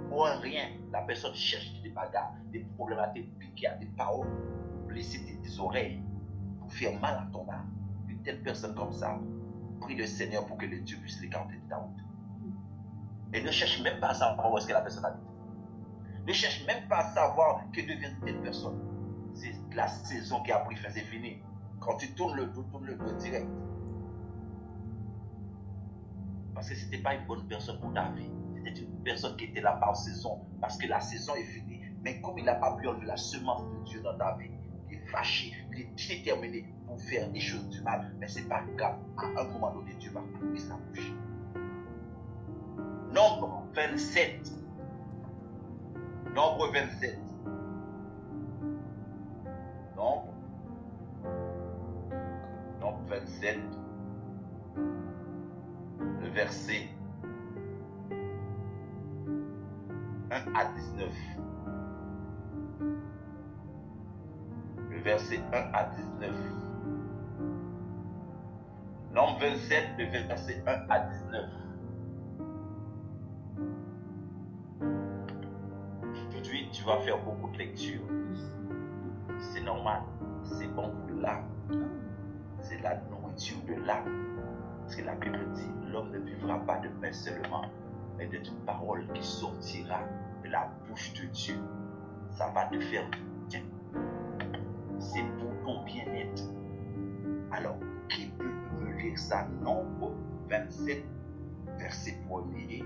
Pour un rien, la personne cherche des bagarres, des problèmes à te piquer, à des paroles, pour blesser tes oreilles, pour faire mal à ton âme. Une telle personne comme ça, prie le Seigneur pour que le Dieu puisse l'écarter de ta route. Et ne cherche même pas à savoir où est-ce que la personne habite. Ne cherche même pas à savoir que devient telle personne. C'est la saison qui a pris fin, c'est fini. Quand tu tournes le dos direct. Parce que ce n'était pas une bonne personne pour ta vie. C'était une personne qui était là par saison. Parce que la saison est finie. Mais comme il n'a pas pu enlever la semence de Dieu dans ta vie, il est fâché, il est déterminé pour faire des choses du mal. Mais ce n'est pas grave. À un moment donné, Dieu va couper sa bouche. Nombre 27. Nombre 27. Nombre 27. Le verset 1 à 19. Le verset 1 à 19. Nombre 27, le verset 1 à 19. Aujourd'hui, tu vas faire beaucoup de lectures. C'est normal. C'est bon pour l'âme. C'est la nourriture de l'âme. Parce que la Bible dit, l'homme ne vivra pas de pain seulement, mais d'une parole qui sortira de la bouche de Dieu. Ça va te faire du bien. C'est pour ton bien-être. Alors, qui peut me lire ça? Nombre 27, verset 1er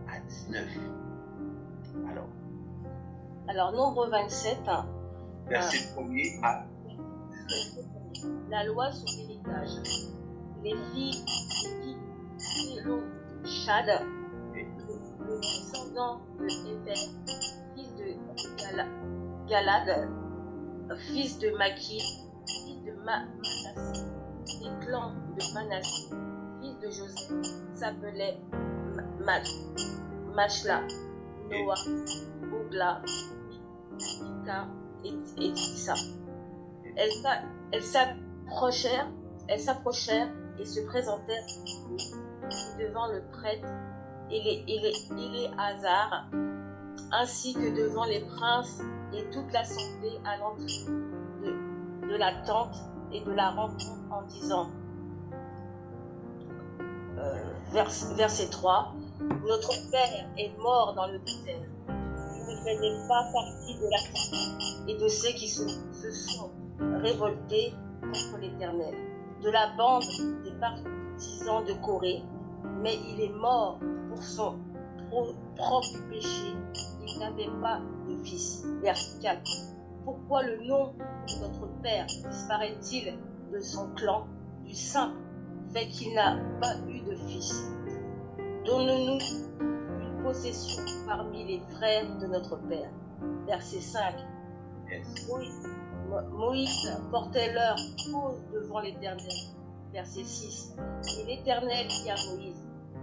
à 19. Alors, nombre 27, verset 1er à 19. La loi sur l'héritage. Les filles Chad, le descendant de Hébert, fils de Galad, fils de Maki, fils de Manassé, des clans de Manassé, fils de Joseph, s'appelait Machla, Noah, Ogla, Mika et Tissa. Elles s'approchèrent et se présentèrent devant le prêtre Éléazar, ainsi que devant les princes et toute l'assemblée à l'entrée de la tente et de la rencontre en disant, verset 3, Notre père est mort dans le désert. Il ne faisait pas partie de la tribu et de ceux qui se sont révoltés contre l'Éternel, de la bande des partisans de Corée, mais il est mort pour son propre péché. Il n'avait pas de fils. Verset 4. Pourquoi le nom de notre père disparaît-il de son clan du simple fait qu'il n'a pas eu de fils? Donne-nous une possession parmi les frères de notre père. Verset 5. Yes. Moïse portait leur cause devant l'Éternel. Verset 6. Et l'Éternel dit à Moïse.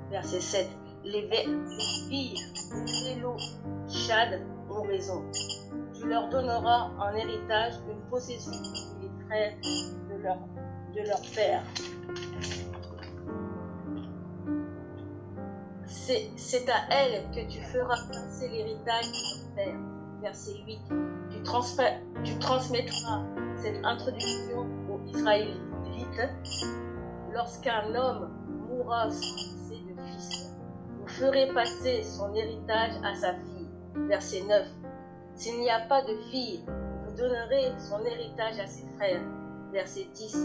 Verset 7. Les filles de Chad ont raison. Tu leur donneras en héritage une possession parmi les frères de leur père. C'est à elle que tu feras passer l'héritage de ton père. Verset 8. Tu transmettras cette introduction aux Israélites. Lorsqu'un homme mourra sans laisser de fils, vous ferez passer son héritage à sa fille. Verset 9. S'il n'y a pas de fille, vous donnerez son héritage à ses frères. Verset 10.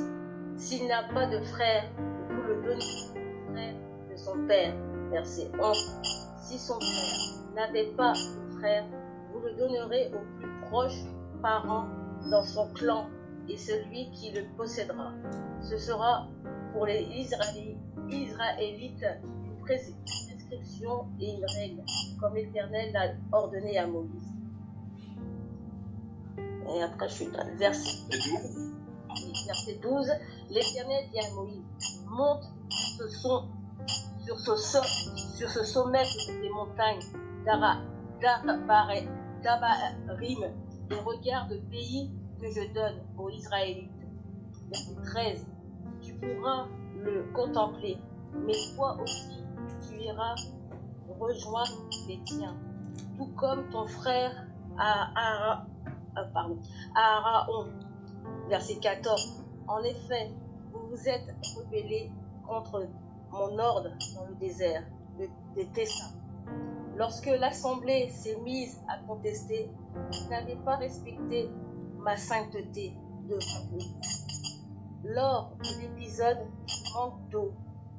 S'il n'a pas de frère, vous le donnerez au frère de son père. Verset 11. Si son père n'avait pas de frère, vous le donnerez au plus proche parent dans son clan et celui qui le possédera. Ce sera pour les Israélites une prescription et une règle, comme l'Éternel l'a ordonné à Moïse. Et après, je suis dans le verset 12. L'Éternel dit à Moïse, monte sur ce sommet des montagnes d'Abarim et regarde le pays que je donne aux Israélites. Verset 13. Tu pourras le contempler, mais toi aussi tu iras rejoindre les tiens, tout comme ton frère Aaron. Verset 14. En effet, vous vous êtes rebellés contre mon ordre dans le désert de Tessin. Lorsque l'assemblée s'est mise à contester, vous n'avez pas respecté ma sainteté devant vous. Lors de l'épisode du manque d'eau,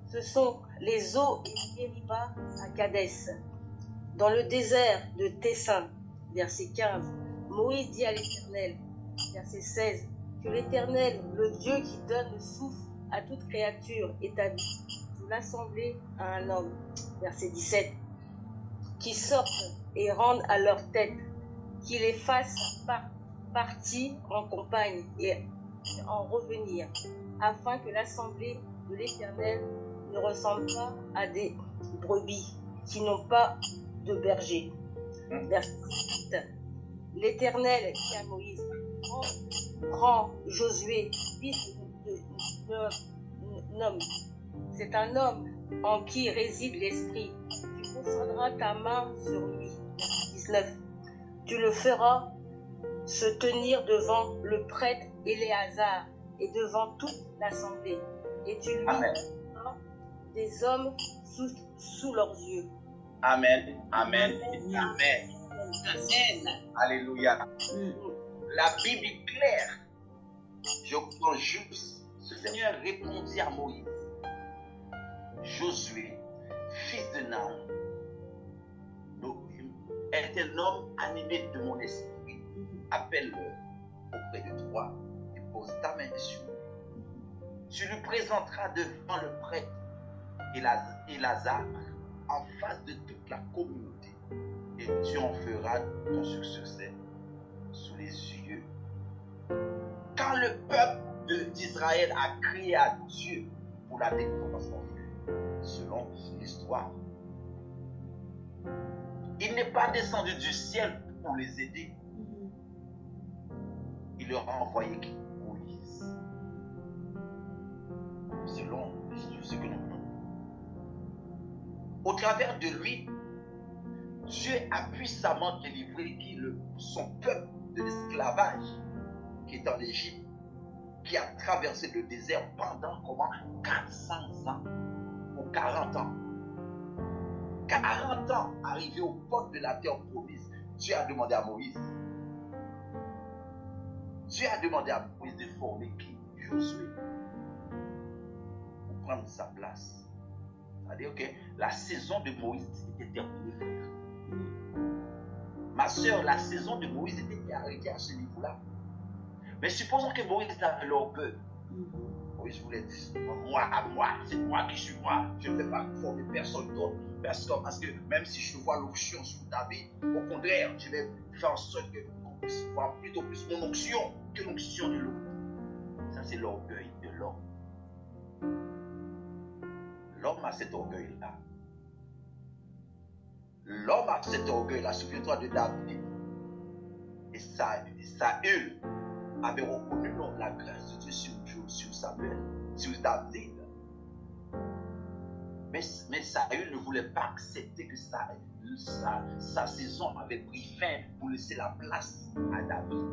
ce sont les eaux et Mériba à Kadès, dans le désert de Tessin. Verset 15. Moïse dit à l'Éternel, verset 16, que l'Éternel, le Dieu qui donne le souffle à toute créature, établit sous l'assemblée à un homme. Verset 17. Qui sortent et rendent à leur tête, qui les fassent partir en campagne et en revenir, afin que l'assemblée de l'Éternel ne ressemble pas à des brebis qui n'ont pas de berger. Verset 18. L'Éternel dit à Moïse, prends Josué, fils de Nun. C'est un homme en qui réside l'esprit. Tu poseras ta main sur lui. 19. Tu le feras se tenir devant le prêtre Éléazar et devant toute l'assemblée. Et tu lui donneras des hommes sous leurs yeux. Amen. Amen. Amen. Amen. Alléluia. La Bible est claire. Je comprends juste. Le Seigneur répondit à Moïse. Josué, fils de Nun, est un homme animé de mon esprit. Appelle-le auprès de toi et pose ta main sur lui. Tu lui présenteras devant le prêtre Éléazar en face de toute la communauté et tu en feras ton succès sous les yeux. Quand le peuple d'Israël a crié à Dieu pour la défense, selon l'histoire, il n'est pas descendu du ciel pour les aider. Il leur a envoyé Moïse. Selon ce que nous voulons. Au travers de lui, Dieu a puissamment délivré son peuple de l'esclavage qui est en Égypte, qui a traversé le désert pendant 400 ans ou 40 ans. 40 ans, arrivé aux portes de la terre promise, Dieu a demandé à Moïse. Dieu a demandé à Moïse de former qui? Josué. Pour prendre sa place. C'est-à-dire que la saison de Moïse était terminée, frère. Ma soeur, la saison de Moïse était arrêtée à ce niveau-là. Mais supposons que Moïse avait l'orgueil. Moïse voulait dire, moi, c'est moi qui suis moi. Je ne vais pas former personne d'autre. Parce que même si je vois l'onction sur David, au contraire, je vais faire en sorte qu'on puisse voir plutôt plus mon onction que l'onction de l'autre. Ça, c'est l'orgueil de l'homme. L'homme a cet orgueil-là. L'homme a cet orgueil-là. Souviens-toi de David. Et Saül avait reconnu la grâce de Dieu sur Samuel, sur David. Mais Saül ne voulait pas accepter que sa saison avait pris fin pour laisser la place à David.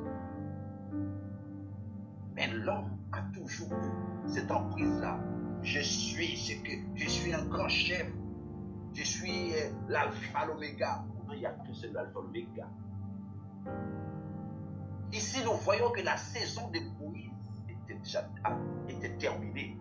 Mais l'homme a toujours eu cette emprise-là. Je suis un grand chef. Je suis l'alpha, l'oméga. Il n'y a que seul l'alpha, l'oméga. Ici, nous voyons que la saison de Moïse était terminée.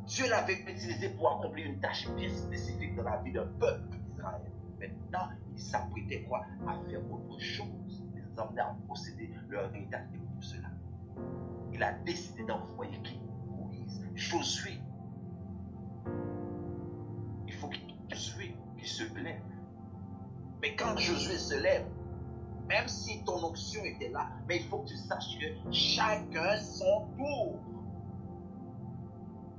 Dieu l'avait utilisé pour accomplir une tâche bien spécifique dans la vie d'un peuple d'Israël. Maintenant, il s'apprêtait quoi? À faire autre chose. Les emmener à posséder leur héritage. Et pour cela, il a décidé d'envoyer qui? Moïse. Josué. Il faut que Josué qui se lève. Mais quand Josué se lève, même si ton onction était là, mais il faut que tu saches que chacun son tour.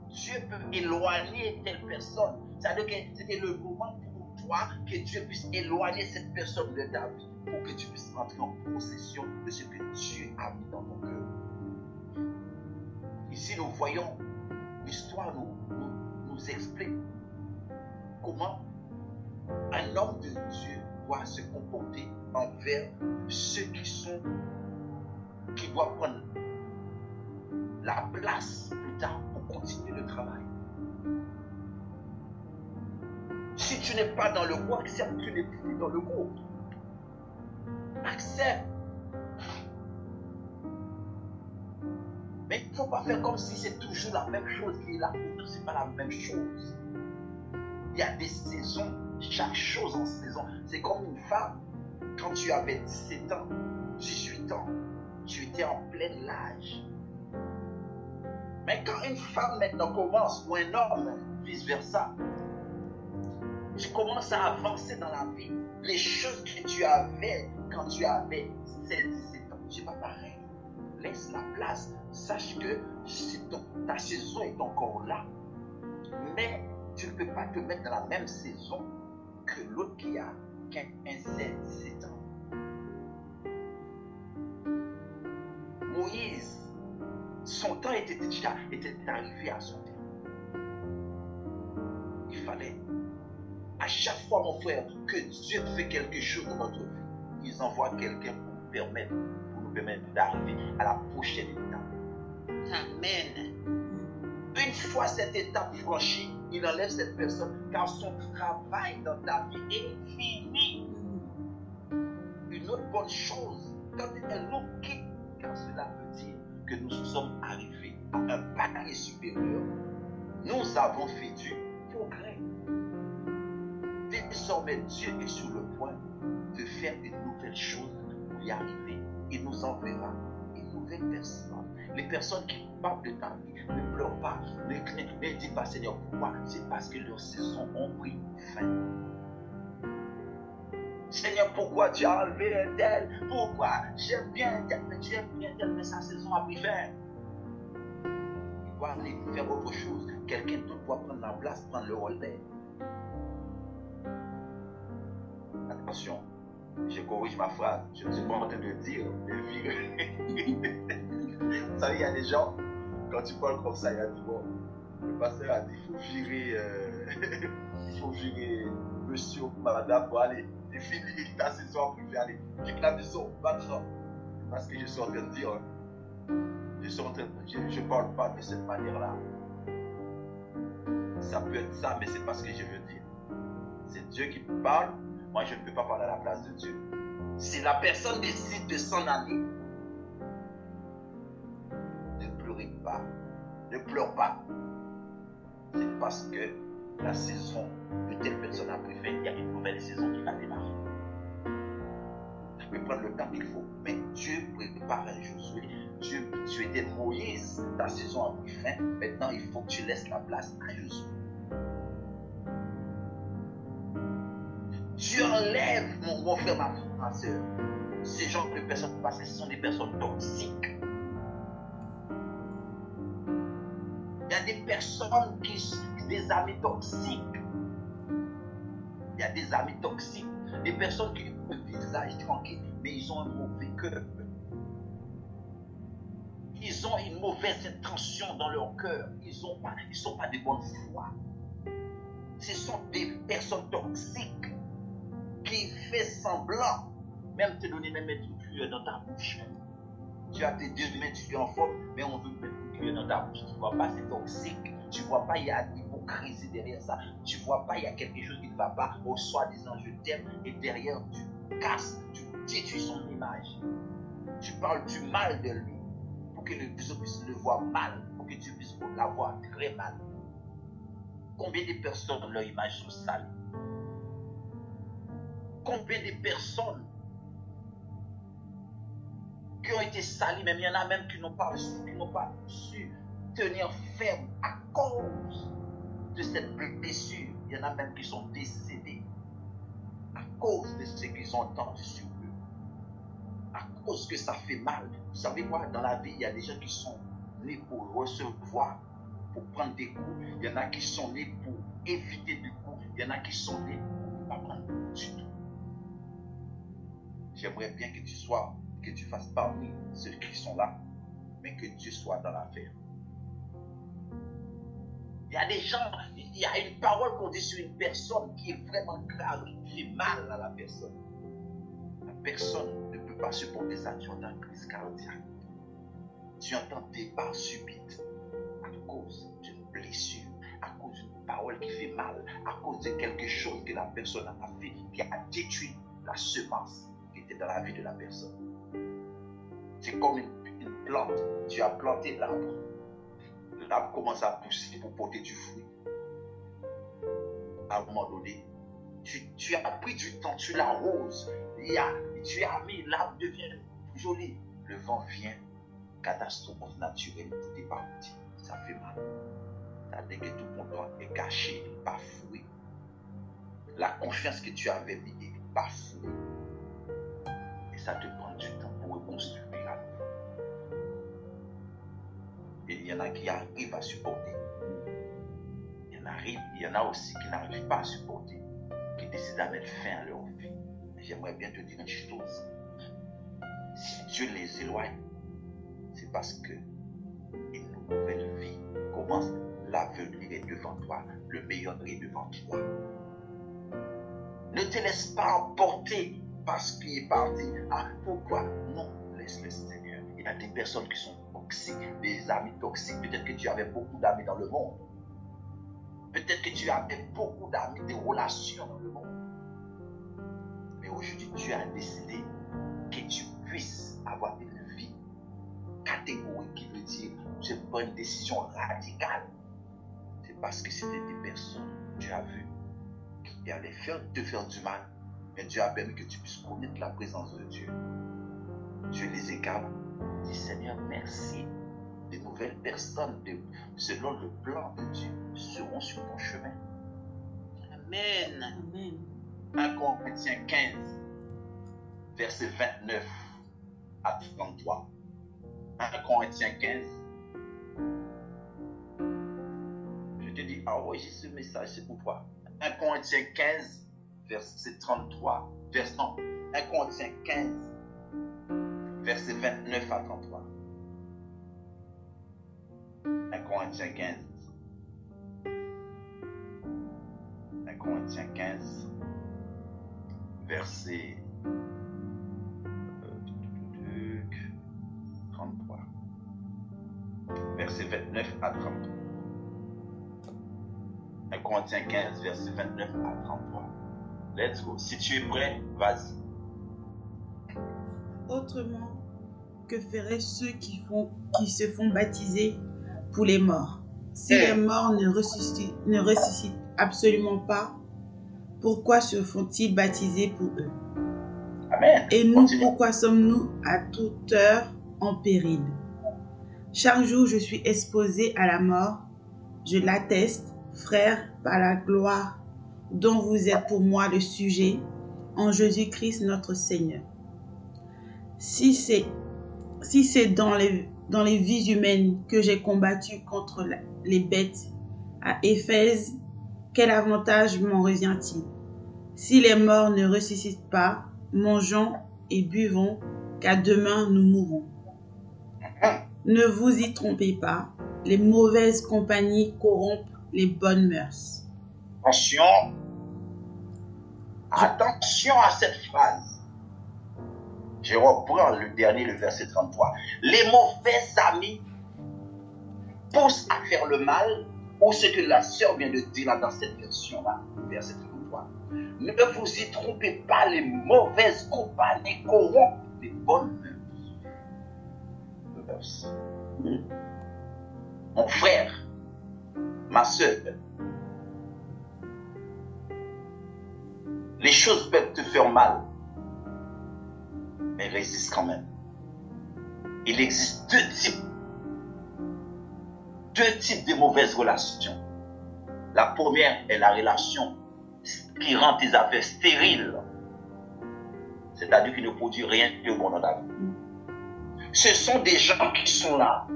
Dieu peut éloigner telle personne. C'est-à-dire que c'était le moment pour toi que Dieu puisse éloigner cette personne de ta vie pour que tu puisses entrer en possession de ce que Dieu a mis dans ton cœur. Ici, nous voyons, l'histoire nous explique comment un homme de Dieu doit se comporter envers ceux qui doivent prendre la place plus tard pour continuer le travail. Si tu n'es pas dans le groupe, accepte que tu n'es plus dans le groupe. Accepte. Mais il ne faut pas faire comme si c'est toujours la même chose qui est là pour nous. Ce n'est pas la même chose. Il y a des saisons, chaque chose en saison. C'est comme une femme. Quand tu avais 17 ans, 18 ans, tu étais en plein âge. Mais quand une femme maintenant commence, ou un homme, vice-versa, tu commences à avancer dans la vie. Les choses que tu avais quand tu avais 17 ans, ce n'est pas pareil. Laisse la place. Sache que ta saison est encore là. Mais tu ne peux pas te mettre dans la même saison que l'autre qui a 17 ans. Moïse, son temps était arrivé à son terme. Il fallait, à chaque fois, mon frère, que Dieu fait quelque chose dans notre vie, il envoie quelqu'un pour nous permettre d'arriver à la prochaine étape. Amen. Une fois cette étape franchie, il enlève cette personne car son travail dans ta vie est fini. Une autre bonne chose, quand elle nous quitte, car cela veut dire que nous sommes arrivés à un palier supérieur, nous avons fait du progrès. Désormais, Dieu est sur le point de faire une nouvelle chose pour y arriver. Il nous enverra une nouvelle personne. Les personnes qui parlent de ta vie ne pleurent pas, ne disent pas Seigneur pourquoi, c'est parce que leurs saisons ont pris fin. Seigneur, pourquoi tu as enlevé un tel? Pourquoi? J'aime bien un tel, mais sa saison a pris fin. Il doit aller faire autre chose. Quelqu'un d'autre doit prendre la place, prendre le relais. Attention, je corrige ma phrase. Je ne suis pas en train de dire de virer. Vous savez, il y a des gens, quand tu parles comme ça, il a dit bon, le pasteur a dit il faut virer monsieur ou madame pour aller. C'est fini, ta saison a pris, aller. Quitte la maison, va-t'en. Parce que je suis en train de dire, je ne parle pas de cette manière-là. Ça peut être ça, mais c'est pas ce que je veux dire. C'est Dieu qui parle, moi je ne peux pas parler à la place de Dieu. Si la personne décide de s'en aller, ne pleurez pas, ne pleure pas. C'est parce que la saison que telle personne a préférée, il y a une nouvelle saison qui va démarrer. Tu peux prendre le temps qu'il faut, mais Dieu prépare un Josué. Tu étais Moïse, ta saison a pris fin. Maintenant, il faut que tu laisses la place à Josué. Tu enlèves, mon frère, ma soeur, ces genres de personnes, parce que ce sont des personnes toxiques. Il y a des personnes qui sont des amis toxiques. Il y a des amis toxiques, des personnes qui ont le visage tranquille, mais ils ont un mauvais cœur. Ils ont une mauvaise intention dans leur cœur. Ils ne sont pas de bonne foi. Ce sont des personnes toxiques qui font semblant, même te donner même une cuillère dans ta bouche. Tu as tes 2 mains, tu es en forme, mais on veut mettre une cuillère dans ta bouche. Tu ne vois pas, c'est toxique. Tu ne vois pas, il y a l'hypocrisie derrière ça. Tu ne vois pas, il y a quelque chose qui ne va pas. Au soi-disant, je t'aime, et derrière, tu casses, tu détruis son image. Tu parles du mal de lui, pour que les gens puissent le voir mal, pour que tu puisses la voir très mal. Combien de personnes, leur image sont sales? Combien de personnes qui ont été salies, même il y en a même qui n'ont pas su tenir ferme à cause de cette blessure. Il y en a même qui sont décédés à cause de ce qu'ils ont entendu sur eux. À cause que ça fait mal. Vous savez quoi? Dans la vie, il y a des gens qui sont nés pour recevoir, pour prendre des coups. Il y en a qui sont nés pour éviter des coups. Il y en a qui sont nés pour ne pas prendre des coups du tout. J'aimerais bien que tu fasses parmi ceux qui sont là, mais que Dieu soit dans l'affaire. Il y a des gens, il y a une parole qu'on dit sur une personne qui est vraiment grave, qui fait mal à la personne. La personne ne peut pas supporter ça. Tu entends une crise cardiaque. Tu entends des barres subites à cause d'une blessure, à cause d'une parole qui fait mal, à cause de quelque chose que la personne a fait, qui a détruit la semence qui était dans la vie de la personne. C'est comme une plante. Tu as planté l'arbre. L'arbre commence à pousser pour porter du fruit. À un moment donné, tu as pris du temps, tu l'arroses. Tu as mis, l'arbre devient joli. Le vent vient, catastrophe naturelle, tout est parti. Ça fait mal. C'est-à-dire que tout ton temps est gâché, bafoué. La confiance que tu avais mis est bafouée. Et ça te prend du temps pour reconstruire la vie. Et il y en a qui arrivent à supporter. Il y en a aussi qui n'arrivent pas à supporter, qui décident de mettre fin à leur vie. J'aimerais bien te dire une chose. Si Dieu les éloigne, c'est parce que une nouvelle vie commence. L'avenir est devant toi. Le meilleur est devant toi. Ne te laisse pas emporter parce qu'il est parti. Ah, pourquoi? Non, laisse le Seigneur. Il y a des personnes qui sont toxiques, des amis toxiques. Peut-être que tu avais beaucoup d'amis dans le monde. Peut-être que tu avais beaucoup d'amis, des relations dans le monde. Mais aujourd'hui, Dieu a décidé que tu puisses avoir une vie catégorique, qui veut dire tu prends une décision radicale. C'est parce que c'était des personnes, Dieu a vu, qui allaient te faire du mal. Mais Dieu a permis que tu puisses connaître la présence de Dieu. Dieu les écarte. Dis Seigneur, merci. De nouvelles personnes, selon le plan de Dieu, seront sur ton chemin. Amen. Amen. 1 Corinthiens 15, verset 29 à 33. 1 Corinthiens 15. Je te dis, enregistre ce message, c'est pour toi. 1 Corinthiens 15, verset 33. 1 Corinthiens 15, verset 29 à 33. 1 Corinthiens 15. 1 Corinthiens 15, verset 33. Verset 29 à 33. 1 Corinthiens 15, verset 29 à 33. Let's go. Si tu es prêt, vas-y. Autrement, que feraient ceux qui se font baptiser pour les morts? Si les morts ne ressuscitent absolument pas, pourquoi se font-ils baptiser pour eux? Amen. Et nous, Continue. pourquoi sommes-nous à toute heure en péril? Chaque jour, je suis exposé à la mort. Je l'atteste, frère, par la gloire dont vous êtes pour moi le sujet, en Jésus-Christ notre Seigneur. Si c'est dans les vies humaines que j'ai combattu contre les bêtes à Éphèse, quel avantage m'en revient-il? Si les morts ne ressuscitent pas, mangeons et buvons, car demain nous mourrons. Ne vous y trompez pas, les mauvaises compagnies corrompent les bonnes mœurs. Attention à cette phrase. Je reprends le verset 33. Les mauvais amis poussent à faire le mal, ou ce que la sœur vient de dire là dans cette version-là, verset 33. Ne vous y trompez pas, les mauvaises compagnies corrompent les bonnes mœurs. Mon frère, ma sœur, les choses peuvent te faire mal, mais résiste quand même. Il existe deux types de mauvaises relations. La première est la relation qui rend tes affaires stériles, c'est-à-dire qui ne produit rien de bon dans ta vie. Ce sont des gens qui sont là,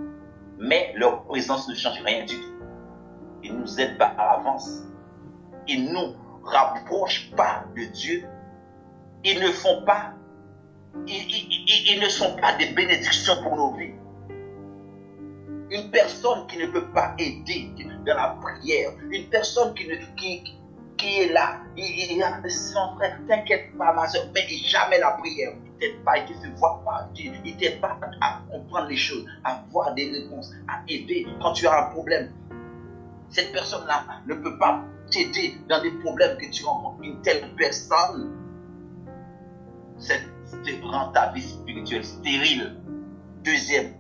mais leur présence ne change rien du tout. Ils ne nous aident pas à l'avance. Ils ne nous rapprochent pas de Dieu. Ils ne sont pas des bénédictions pour nos vies. Une personne qui ne peut pas aider dans la prière, une personne qui est là, son frère, t'inquiète pas ma soeur, mais jamais la prière, il t'aide pas, il te fait voir pas, il t'aide pas à comprendre les choses, à voir des réponses, à aider quand tu as un problème. Cette personne-là ne peut pas t'aider dans des problèmes que tu rencontres. Une telle personne, te rend ta vie spirituelle stérile. Deuxième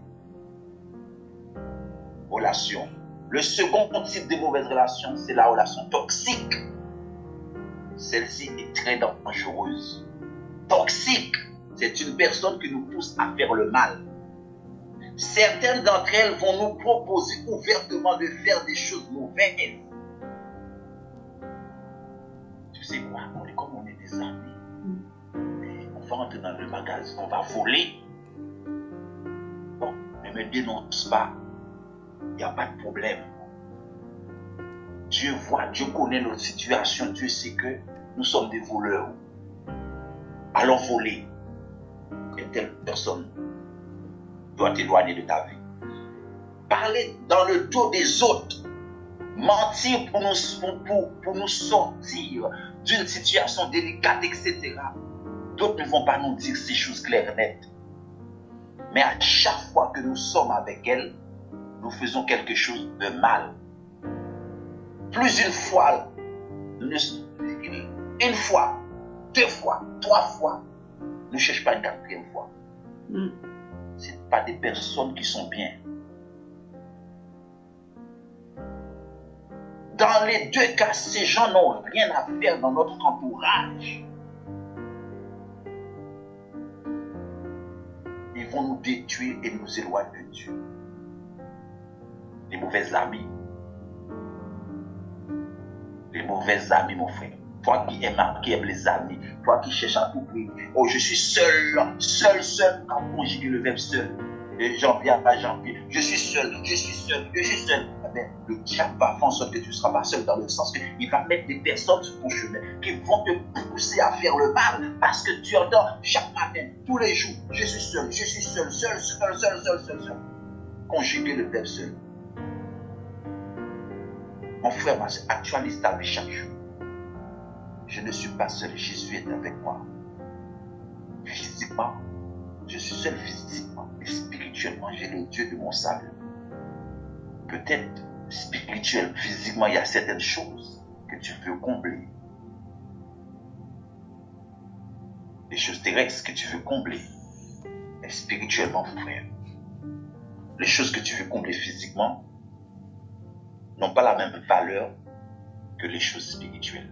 relation. Le second type de mauvaise relation, c'est la relation toxique. Celle-ci est très dangereuse. Toxique, c'est une personne qui nous pousse à faire le mal. Certaines d'entre elles vont nous proposer ouvertement de faire des choses mauvaises. Tu sais quoi, comme on est des amis, on va entrer dans le magasin, on va voler. Bon, ne me dénonce pas. Il n'y a pas de problème. Dieu voit, Dieu connaît notre situation, Dieu sait que nous sommes des voleurs. Allons voler. Et telle personne doit t'éloigner de ta vie. Parler dans le dos des autres, mentir pour nous sortir d'une situation délicate, etc. D'autres ne vont pas nous dire ces choses claires et nettes. Mais à chaque fois que nous sommes avec elles, nous faisons quelque chose de mal. Plus une fois, deux fois, trois fois, ne cherche pas une quatrième fois. Ce n'est pas des personnes qui sont bien. Dans les deux cas, ces gens n'ont rien à faire dans notre entourage. Ils vont nous détruire et nous éloigner de Dieu. Les mauvais amis. Les mauvais amis, mon frère. Toi qui aimes les amis, toi qui cherches à tout prix. Oh, je suis seul, quand conjuguer le verbe seul. Jean-Pierre, pas Jean-Pierre. Je suis seul. Mais le diable va faire en sorte que tu ne seras pas seul, dans le sens qu'il va mettre des personnes sur ton chemin qui vont te pousser à faire le mal parce que tu entends chaque matin, tous les jours, je suis seul. Conjuguer le verbe seul. Mon frère, ma soeur, actualise ta vie chaque jour. Je ne suis pas seul, Jésus est avec moi. Physiquement, je suis seul physiquement, mais spirituellement, j'ai le Dieu de mon salut. Peut-être spirituel, physiquement, il y a certaines choses que tu veux combler. les choses terrestres que tu veux combler. Mais spirituellement, frère, les choses que tu veux combler physiquement n'ont pas la même valeur que les choses spirituelles.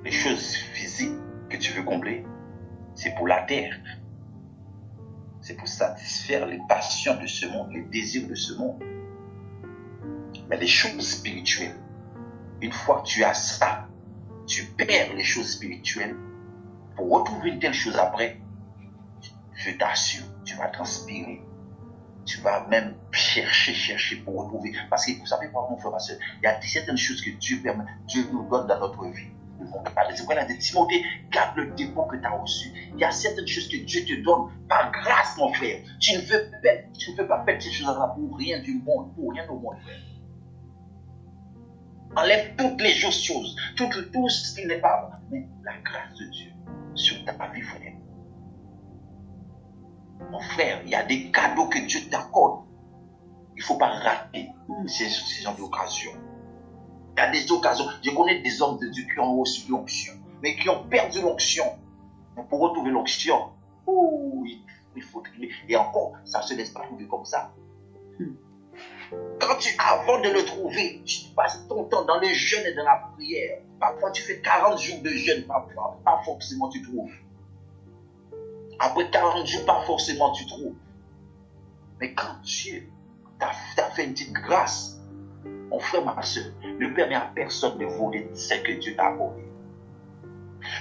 Les choses physiques que tu veux combler, c'est pour la terre. C'est pour satisfaire les passions de ce monde, les désirs de ce monde. Mais les choses spirituelles, une fois que tu as ça, tu perds les choses spirituelles. Pour retrouver une telle chose après, je t'assure, tu vas transpirer. Tu vas même chercher pour retrouver. Parce que vous savez quoi, mon frère, ma soeur, il y a certaines choses que Dieu nous donne dans notre vie. C'est pourquoi il a dit, Timothée, garde le dépôt que tu as reçu. Il y a certaines choses que Dieu te donne par grâce, mon frère. Tu ne veux pas perdre ces choses-là pour rien du monde, pour rien au monde, frère. Enlève toutes les choses, tout ce qui n'est pas bon. Mais la grâce de Dieu sur ta vie, frère. Mon frère, il y a des cadeaux que Dieu t'accorde. Il ne faut pas rater ces genre d'occasions. Il y a des occasions. Je connais des hommes de Dieu qui ont reçu l'onction, mais qui ont perdu l'onction. Mais pour retrouver l'onction, il faut trier. Et encore, ça ne se laisse pas trouver comme ça. Avant de le trouver, tu passes ton temps dans le jeûne et dans la prière. Parfois, tu fais 40 jours de jeûne, parfois, pas forcément tu trouves. Après 40 jours, pas forcément tu trouves. Mais quand Dieu t'a fait une petite grâce, mon frère, ma soeur, ne permet à personne de voler ce que Dieu t'a accordé.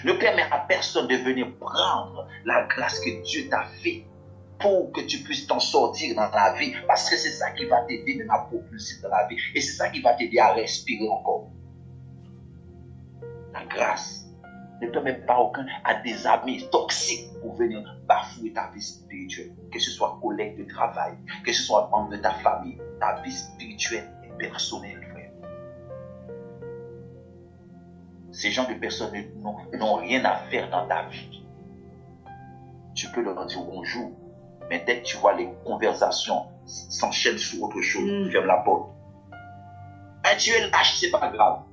Ne permet à personne de venir prendre la grâce que Dieu t'a fait pour que tu puisses t'en sortir dans la vie. Parce que c'est ça qui va t'aider de la propulser dans la vie. Et c'est ça qui va t'aider à respirer encore. La grâce ne permet pas à des amis toxiques pour venir bafouer ta vie spirituelle. Que ce soit collègue de travail, que ce soit membre de ta famille, ta vie spirituelle et personnelle, frère. Ces gens de personnes n'ont rien à faire dans ta vie. Tu peux leur dire bonjour, mais dès que tu vois les conversations s'enchaînent sur autre chose, ferme la porte. Tu es lâche, c'est pas grave.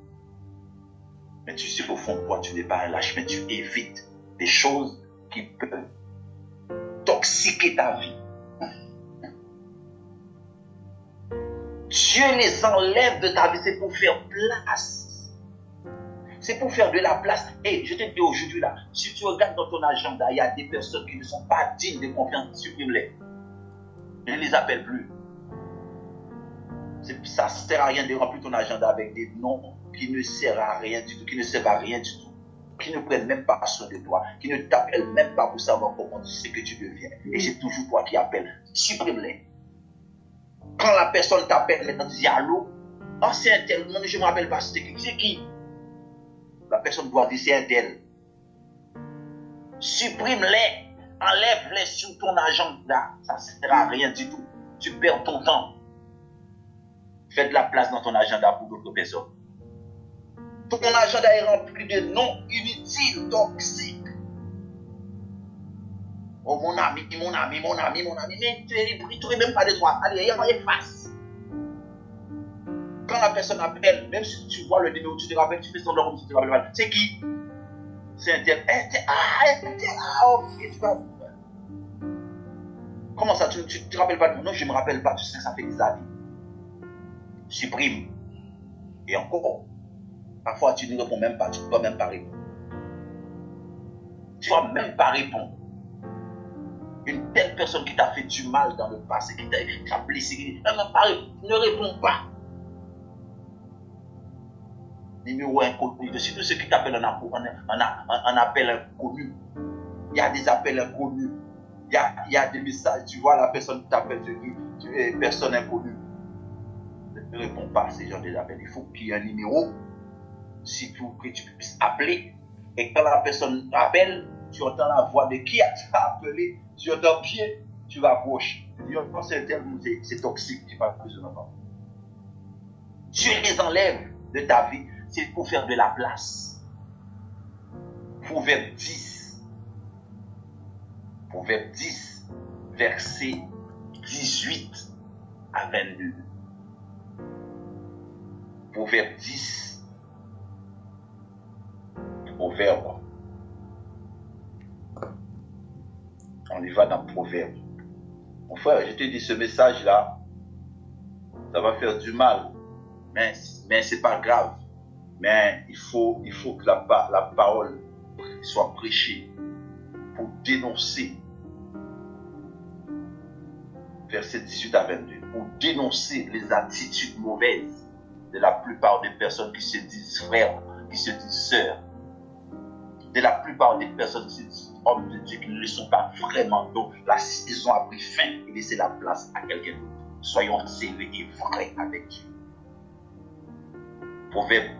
Mais tu sais qu'au fond de toi, tu n'es pas un lâche, mais tu évites des choses qui peuvent toxiquer ta vie. Dieu les enlève de ta vie, c'est pour faire place. C'est pour faire de la place. Et je te dis aujourd'hui là, si tu regardes dans ton agenda, il y a des personnes qui ne sont pas dignes de confiance, supprime-les. Ne les appelle plus. Ça ne sert à rien de remplir ton agenda avec des noms qui ne servent à rien du tout, qui ne servent à rien du tout, qui ne prennent même pas soin de toi, qui ne t'appellent même pas pour savoir comment tu sais que tu deviens. Et c'est toujours toi qui appelles. Supprime-les. Quand la personne t'appelle, maintenant tu dis allô, oh c'est un tel, non, je ne me rappelle pas, c'est qui? La personne doit dire c'est un tel. Supprime-les, enlève-les sur ton agenda, ça ne sert à rien du tout. Tu perds ton temps. Fais de la place dans ton agenda pour d'autres personnes. Ton agenda est rempli de noms inutiles, toxiques. Oh mon ami, mais tu n'es même pas de toi. Allez, efface. Quand la personne appelle, même si tu vois le numéro, tu te rappelles, tu fais son nom, tu te rappelles pas. C'est qui? C'est un tel. Ok, tu vas. Comment ça, tu ne te rappelles pas de mon nom? Je ne me rappelle pas, tu sais que ça fait des années. Supprime. Et encore, parfois tu ne réponds même pas, tu ne dois même pas répondre. Tu ne dois même pas répondre. Une telle personne qui t'a fait du mal dans le passé, qui t'a blessé, ne réponds pas. Numéro inconnu, surtout ceux qui t'appellent en appel inconnu. Il y a des appels inconnus. Il y a des messages, tu vois la personne qui t'appelle, tu es personne inconnue. Ne réponds pas à ces gens d'appels. Il faut qu'il y ait un numéro, surtout que tu puisses appeler. Et quand la personne appelle, tu entends la voix de qui t'a appelé, tu entends bien, tu rapproches. Tu dis, oh, c'est toxique, tu parles plus de l'enfant. Tu les enlèves de ta vie, c'est pour faire de la place. Proverbe 10, verset 18 à 22. Proverbe 10, Proverbe On y va dans Proverbe. Mon frère, je te dis, ce message-là, ça va faire du mal. Mais c'est pas grave. Mais il faut que la parole soit prêchée pour dénoncer. Verset 18 à 22. Pour dénoncer les attitudes mauvaises de la plupart des personnes qui se disent frères, qui se disent sœurs. De la plupart des personnes qui se disent hommes de Dieu qui ne le sont pas vraiment. Donc la saison a pris fin et laissé la place à quelqu'un d'autre. Soyons sérieux et vrais avec Dieu. Proverbe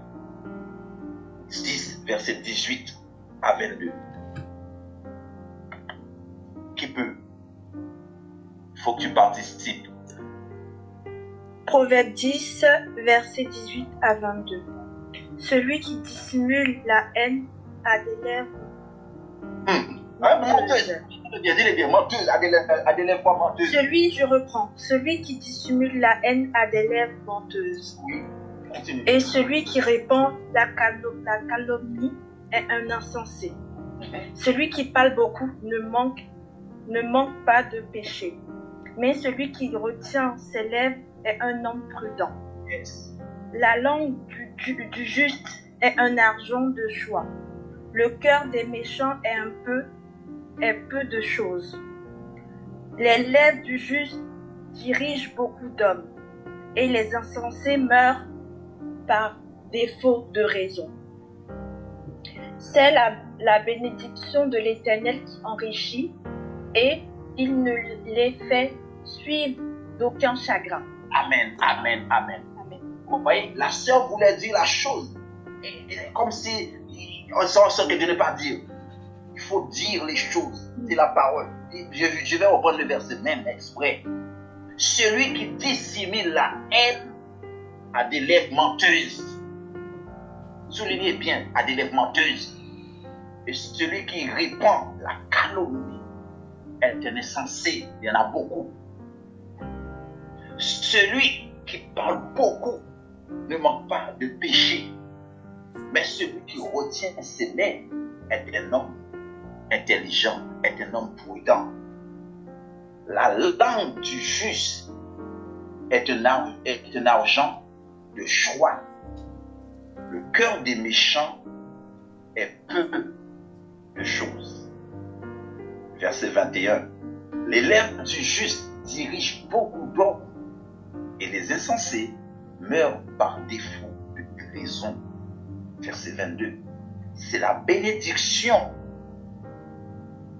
10, verset 18 à 22. Qui peut? Il faut que tu participes. Proverbe 10, verset 18 à 22. Celui qui dissimule la haine a des lèvres menteuse. Dis-le bien, menteuse, a des lèvres menteuses. Celui qui dissimule la haine a des lèvres menteuses. Oui. Continue. Et celui qui répand la calomnie est un insensé. Celui qui parle beaucoup ne manque pas de péché. Mais celui qui retient ses lèvres est un homme prudent. Yes. La langue du juste est un argent de choix. Le cœur des méchants est peu de choses. Les lèvres du juste dirigent beaucoup d'hommes, et les insensés meurent par défaut de raison. C'est la bénédiction de l'Éternel qui enrichit, et il ne les fait suivre d'aucun chagrin. Amen, amen, amen. Vous voyez, la sœur voulait dire la chose. Comme si on sent que de ne pas dire. Il faut dire les choses. C'est la parole. Je vais reprendre le verset même exprès. Celui qui dissimule la haine a des lèvres menteuses. Soulignez bien, a des lèvres menteuses. Et celui qui répand la calomnie est un insensé. Il y en a beaucoup. Celui qui parle beaucoup ne manque pas de péché. Mais celui qui retient ses lèvres est un homme intelligent, est un homme prudent. La langue du juste est un argent de choix. Le cœur des méchants est peu de choses. Verset 21. Les lèvres du juste dirigent beaucoup d'hommes et les insensés meurent par défaut de raison. Verset 22. C'est la bénédiction.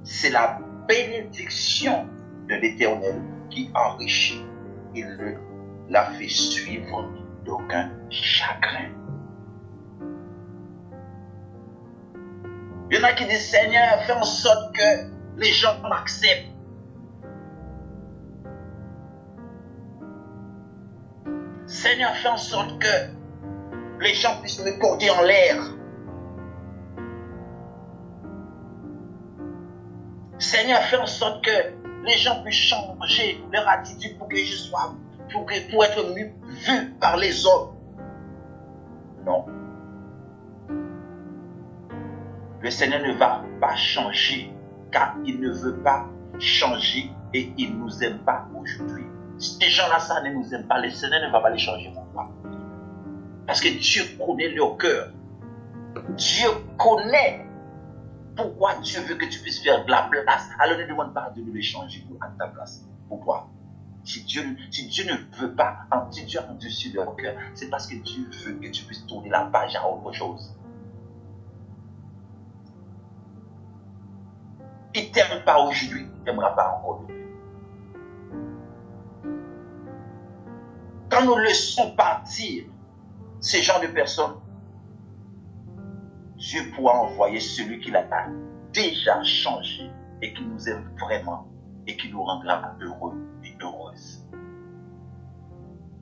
C'est la bénédiction de l'Éternel qui enrichit. Il ne la fait suivre d'aucun chagrin. Il y en a qui disent, Seigneur, fais en sorte que les gens m'acceptent. Seigneur, fais en sorte que les gens puissent me porter en l'air. Seigneur, fais en sorte que les gens puissent changer leur attitude pour que je sois, pour être vu par les hommes. Non. Le Seigneur ne va pas changer, car il ne veut pas changer et il ne nous aime pas aujourd'hui. Ces gens-là, ça ne nous aime pas. Le Seigneur ne va pas les changer. Pourquoi? Parce que Dieu connaît leur cœur. Dieu connaît pourquoi Dieu veut que tu puisses faire de la place. Alors ne demande pas de le changer à ta place. Pourquoi? Si Dieu ne veut pas, si Dieu a au-dessus de leur cœur, c'est parce que Dieu veut que tu puisses tourner la page à autre chose. Il ne t'aime pas aujourd'hui, il ne t'aimera pas encore demain. Quand nous laissons partir ces genres de personnes, Dieu pourra envoyer celui qui l'a déjà changé et qui nous aime vraiment et qui nous rendra heureux et heureuses.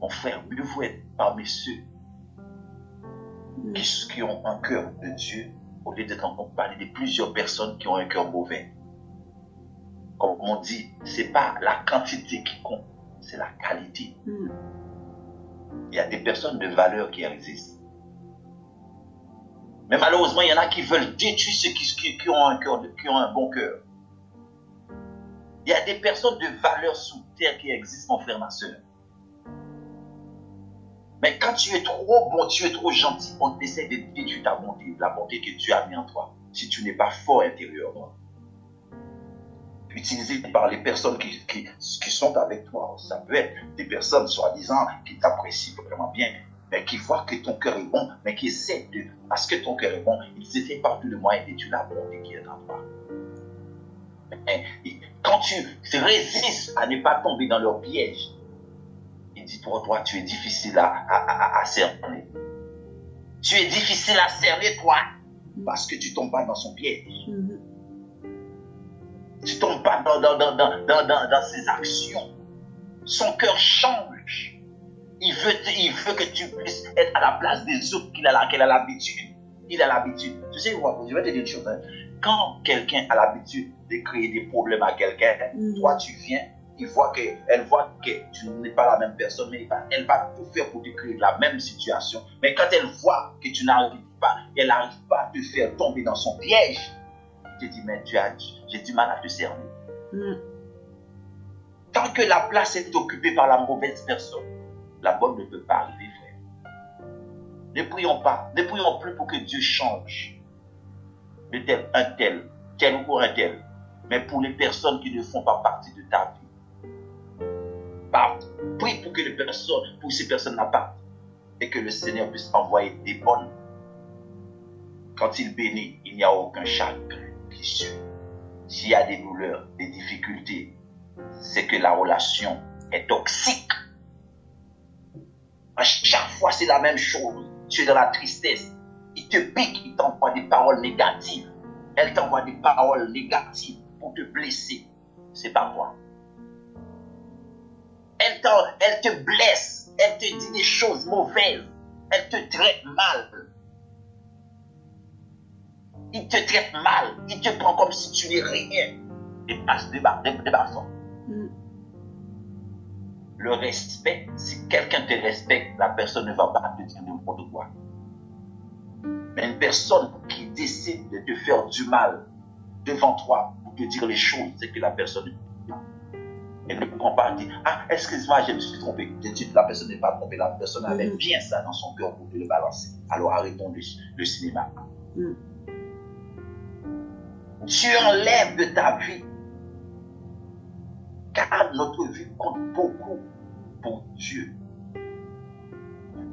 Mon frère, mieux vaut être parmi ceux qui ont un cœur de Dieu au lieu d'être en compagnie de plusieurs personnes qui ont un cœur mauvais. Comme on dit, ce n'est pas la quantité qui compte, c'est la qualité. Il y a des personnes de valeur qui existent. Mais malheureusement, il y en a qui veulent détruire ceux qui ont un bon cœur. Il y a des personnes de valeur sous terre qui existent, mon frère, ma soeur. Mais quand tu es trop bon, tu es trop gentil, on essaie de détruire ta bonté, la bonté que Dieu a mis en toi, si tu n'es pas fort intérieurement. Utilisé par les personnes qui sont avec toi. Ça peut être des personnes, soi-disant, qui t'apprécient vraiment bien, mais qui voient que ton cœur est bon, mais qui essaient de... Parce que ton cœur est bon, ils essaient par tous les moyens d'étudier la bonté qui est en toi. Mais quand tu résistes à ne pas tomber dans leur piège, ils disent pour toi, tu es difficile à cerner. Tu es difficile à cerner, toi, parce que tu ne tombes pas dans son piège. Tu ne tombes pas dans ses actions. Son cœur change. Il veut que tu puisses être à la place des autres qu'elle a l'habitude. Il a l'habitude. Tu sais, je vais te dire une chose. Hein. Quand quelqu'un a l'habitude de créer des problèmes à quelqu'un, toi tu viens, elle voit que tu n'es pas la même personne, mais elle va tout faire pour te créer la même situation. Mais quand elle voit que tu n'arrives pas, elle n'arrive pas à te faire tomber dans son piège, elle te dit, mais j'ai du mal à te cerner. Tant que la place est occupée par la mauvaise personne, la bonne ne peut pas arriver, frère. Ne prions pas, ne prions plus pour que Dieu change de tel ou un tel, mais pour les personnes qui ne font pas partie de ta vie. Prie pour que ces personnes n'apparaissent et que le Seigneur puisse envoyer des bonnes. Quand il bénit, il n'y a aucun chagrin qui suit. S'il y a des douleurs, des difficultés, c'est que la relation est toxique. À chaque fois, c'est la même chose. Tu es dans la tristesse. Il te pique, il t'envoie des paroles négatives. Elle t'envoie des paroles négatives pour te blesser. C'est pas toi. Elle te blesse. Elle te dit des choses mauvaises. Elle te traite mal. Il te traite mal. Il te prend comme si tu n'es rien. Débarrasse-toi. Le respect, si quelqu'un te respecte, la personne ne va pas te dire n'importe quoi. Mais une personne qui décide de te faire du mal devant toi pour te dire les choses, c'est que la personne elle ne comprend pas, elle dit, ah, excuse-moi, je me suis trompé. Je dis, la personne n'est pas trompée, la personne avait bien ça dans son cœur pour te le balancer. Alors arrêtons le cinéma. Tu enlèves de ta vie, car notre vie compte beaucoup pour Dieu.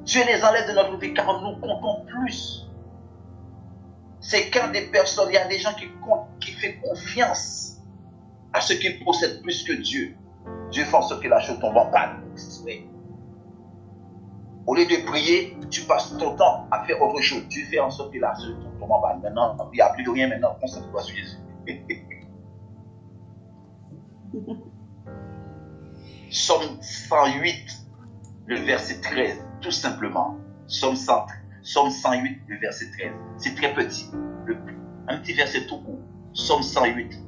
Dieu les enlève de notre vie car nous comptons plus. C'est quand des personnes, il y a des gens qui comptent, qui font confiance à ce qu'ils possèdent plus que Dieu. Dieu fait en sorte que la chose tombe en panne. Au lieu de prier, tu passes ton temps à faire autre chose. Dieu fait en sorte que la chose tombe en panne. Maintenant, il n'y a plus de rien maintenant. Concentre-toi sur Jésus. Somme 108, le verset 13, tout simplement. Somme 108, le verset 13. C'est très petit. Un petit verset tout court. Somme 108.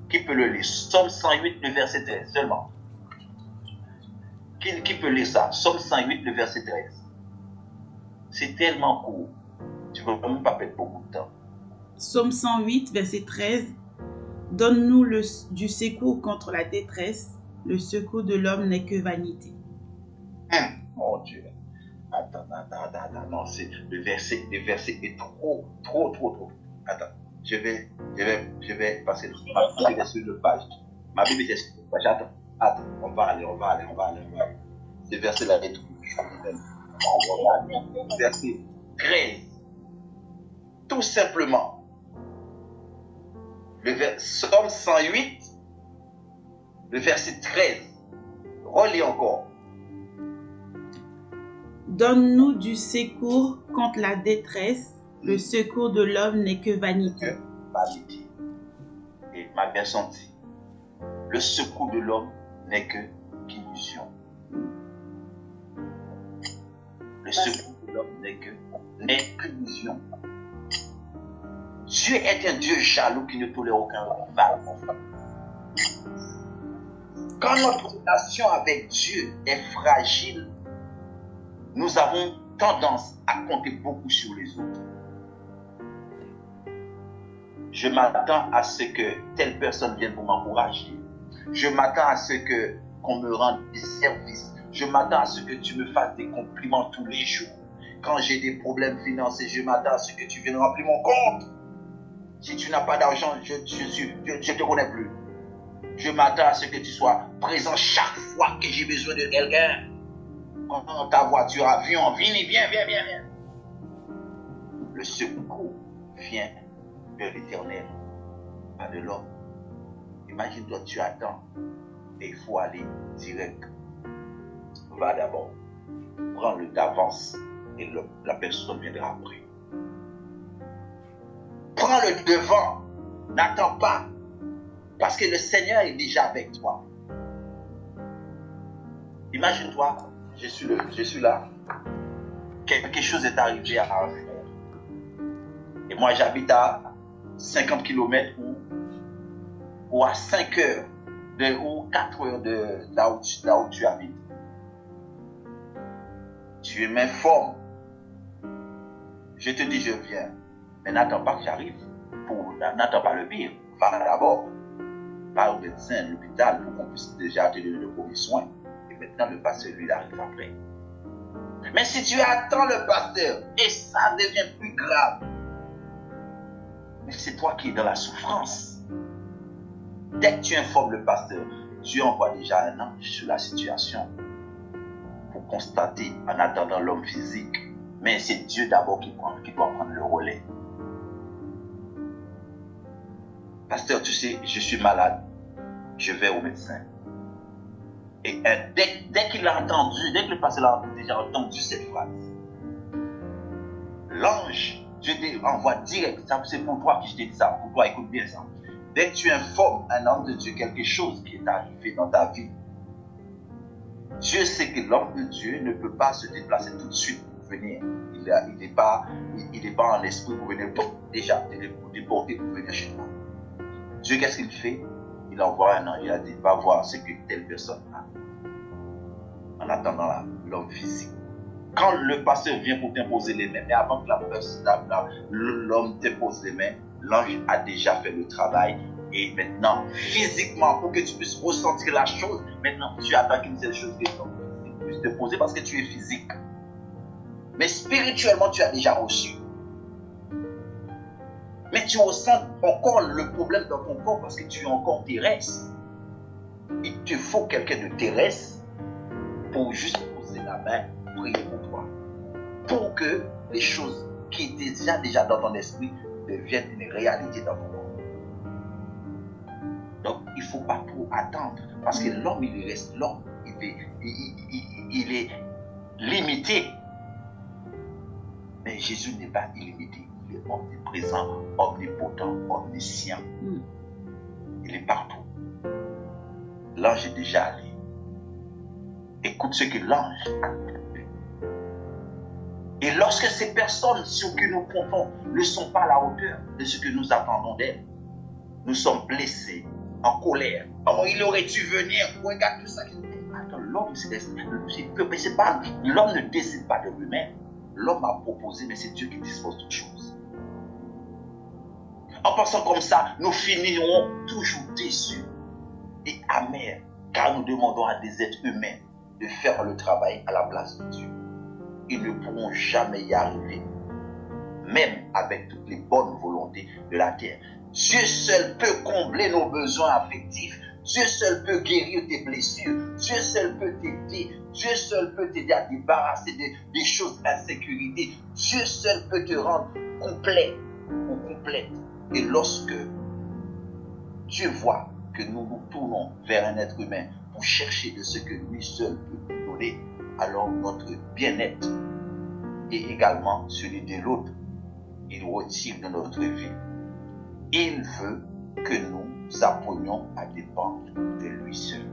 Qui peut le lire? Somme 108, le verset 13 seulement. Qui peut lire ça? Somme 108, le verset 13. C'est tellement court. Tu ne vas même pas perdre beaucoup de temps. Somme 108, verset 13. Donne-nous du secours contre la détresse. Le secours de l'homme n'est que vanité. Mon Dieu. Attends. Non, le verset est trop. Attends. Je vais passer. Ma Bible est sur le page. Ma Bible est sur le page. Attends. On va aller. Ce verset-là est trop. Verset 13. Tout simplement. Somme 108, le verset 13. Relis encore. Donne-nous du secours contre la détresse. Le secours de l'homme n'est que vanité. Vanité. Et ma version dit, le secours de l'homme n'est qu'illusion. Le secours de l'homme n'est qu'illusion. Dieu est un Dieu jaloux qui ne tolère aucun rival. Quand notre relation avec Dieu est fragile, nous avons tendance à compter beaucoup sur les autres. Je m'attends à ce que telle personne vienne pour m'encourager. Je m'attends à ce qu'on me rende des services. Je m'attends à ce que tu me fasses des compliments tous les jours. Quand j'ai des problèmes financiers, je m'attends à ce que tu viennes remplir mon compte. Si tu n'as pas d'argent, je ne te connais plus. Je m'attends à ce que tu sois présent chaque fois que j'ai besoin de quelqu'un. Quand ta voiture avion, viens. Le secours vient de l'Éternel, pas de l'homme. Imagine-toi, tu attends et il faut aller direct. Va d'abord, prends-le d'avance et la personne viendra après. Prends le devant, n'attends pas, parce que le Seigneur est déjà avec toi. Imagine-toi, je suis là, quelque chose est arrivé à un frère. Et moi j'habite à 50 km ou à 5 heures ou 4 heures de là où tu habites. Tu m'informes. Je te dis je viens. Mais n'attends pas que j'arrive. N'attends pas le pire. Va d'abord. Va au médecin, à l'hôpital, pour qu'on puisse déjà te donner le premier soin. Et maintenant, le pasteur, lui, il arrive après. Mais si tu attends le pasteur, et ça devient plus grave, mais c'est toi qui es dans la souffrance. Dès que tu informes le pasteur, Dieu envoie déjà un ange sur la situation pour constater en attendant l'homme physique. Mais c'est Dieu d'abord qui doit prendre le relais. Pasteur, tu sais, je suis malade. Je vais au médecin. Et dès qu'il a entendu, dès que le pasteur a déjà entendu cette phrase, l'ange, Dieu envoie direct. C'est pour toi que je t'ai dit ça. Pour toi, écoute bien ça. Dès que tu informes un homme de Dieu quelque chose qui est arrivé dans ta vie, Dieu sait que l'homme de Dieu ne peut pas se déplacer tout de suite pour venir. Il n'est pas en esprit pour venir déjà déporter pour venir chez toi. Dieu, qu'est-ce qu'il fait? Il envoie un ange, il a dit, va voir ce que telle personne a. En attendant l'homme physique. Quand le pasteur vient pour t'imposer les mains, mais avant que l'homme t'impose les mains, l'ange a déjà fait le travail. Et maintenant, physiquement, pour que tu puisses ressentir la chose, maintenant tu attends qu'une seule chose puisse te poser parce que tu es physique. Mais spirituellement, tu as déjà reçu. Mais tu ressens encore le problème dans ton corps parce que tu es encore terrestre. Il te faut quelqu'un de terrestre pour juste poser la main, prier pour toi. Pour que les choses qui étaient déjà dans ton esprit deviennent une réalité dans ton corps. Donc, il ne faut pas trop attendre. Parce que l'homme, il reste l'homme. Il est limité. Mais Jésus n'est pas illimité. Il est omniprésent, omnipotent, omniscient. Il est partout. L'ange est déjà allé. Écoute ce que l'ange a fait. Et lorsque ces personnes sur qui nous comptons ne sont pas à la hauteur de ce que nous attendons d'elles, nous sommes blessés, en colère. Oh, il aurait dû venir. Regarde tout ça. Attends, l'homme ne décide pas de lui-même. L'homme a proposé, mais c'est Dieu qui dispose de toutes choses. En pensant comme ça, nous finirons toujours déçus et amers, car nous demandons à des êtres humains de faire le travail à la place de Dieu. Ils ne pourront jamais y arriver, même avec toutes les bonnes volontés de la terre. Dieu seul peut combler nos besoins affectifs. Dieu seul peut guérir tes blessures. Dieu seul peut t'aider. Dieu seul peut t'aider à débarrasser des choses d'insécurité. Dieu seul peut te rendre complet ou complète. Et lorsque Dieu voit que nous nous tournons vers un être humain pour chercher de ce que lui seul peut nous donner, alors notre bien-être et également celui de l'autre, il retire de notre vie. Il veut que nous apprenions à dépendre de lui seul.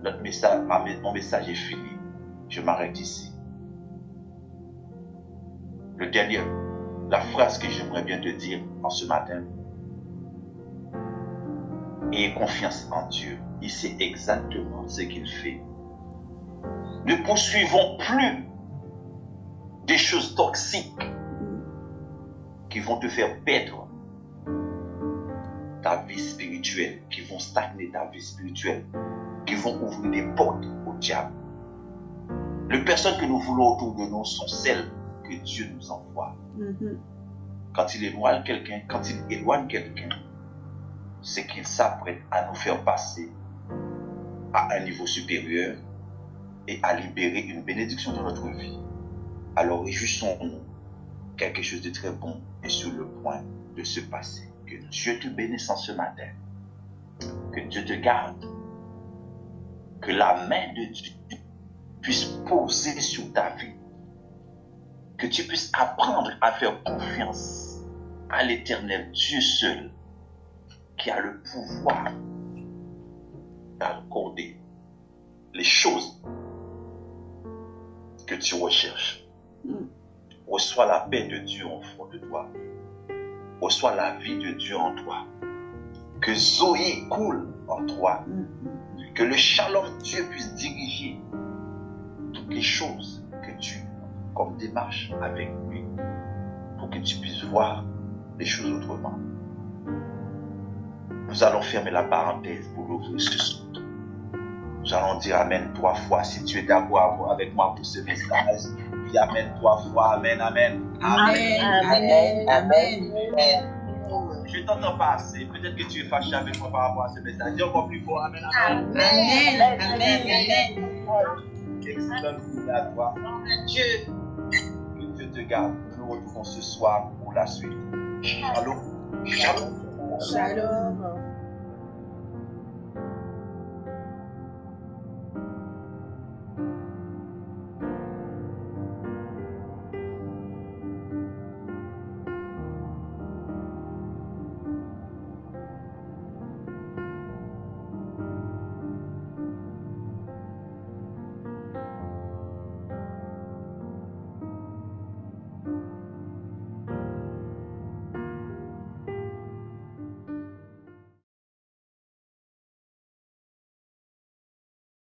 Mon message est fini. Je m'arrête ici. Le dernier, la phrase que j'aimerais bien te dire en ce matin. Aie confiance en Dieu. Il sait exactement ce qu'il fait. Ne poursuivons plus des choses toxiques qui vont te faire perdre ta vie spirituelle, qui vont stagner ta vie spirituelle, qui vont ouvrir des portes au diable. Les personnes que nous voulons autour de nous sont celles que Dieu nous envoie. Quand il éloigne quelqu'un, c'est qu'il s'apprête à nous faire passer à un niveau supérieur et à libérer une bénédiction dans notre vie. Alors réjouissons-nous, quelque chose de très bon est sur le point de se passer. Que Dieu te bénisse en ce matin, que Dieu te garde, que la main de Dieu puisse poser sur ta vie, que tu puisses apprendre à faire confiance à l'Éternel Dieu seul, qui a le pouvoir d'accorder les choses que tu recherches. Reçois la paix de Dieu en fond de toi. Reçois la vie de Dieu en toi. Que Zoé coule en toi. Que le shalom de Dieu puisse diriger toutes les choses que tu comme démarche avec lui, pour que tu puisses voir les choses autrement. Nous allons fermer la parenthèse pour l'ouvrir ce soir. Nous allons dire Amen 3 fois. Si tu es d'accord avec moi pour ce message, dis Amen 3 fois. Amen, Amen. Amen, amen, amen. Je ne t'entends pas assez. Peut-être que tu es fâché avec moi par rapport à ce message. Dis encore plus fort. Amen, amen. Amen, amen, amen. Excellent journée à toi. Dieu. Que Dieu te garde. Nous nous retrouvons ce soir pour la suite. Shalom. Shalom. Shalom.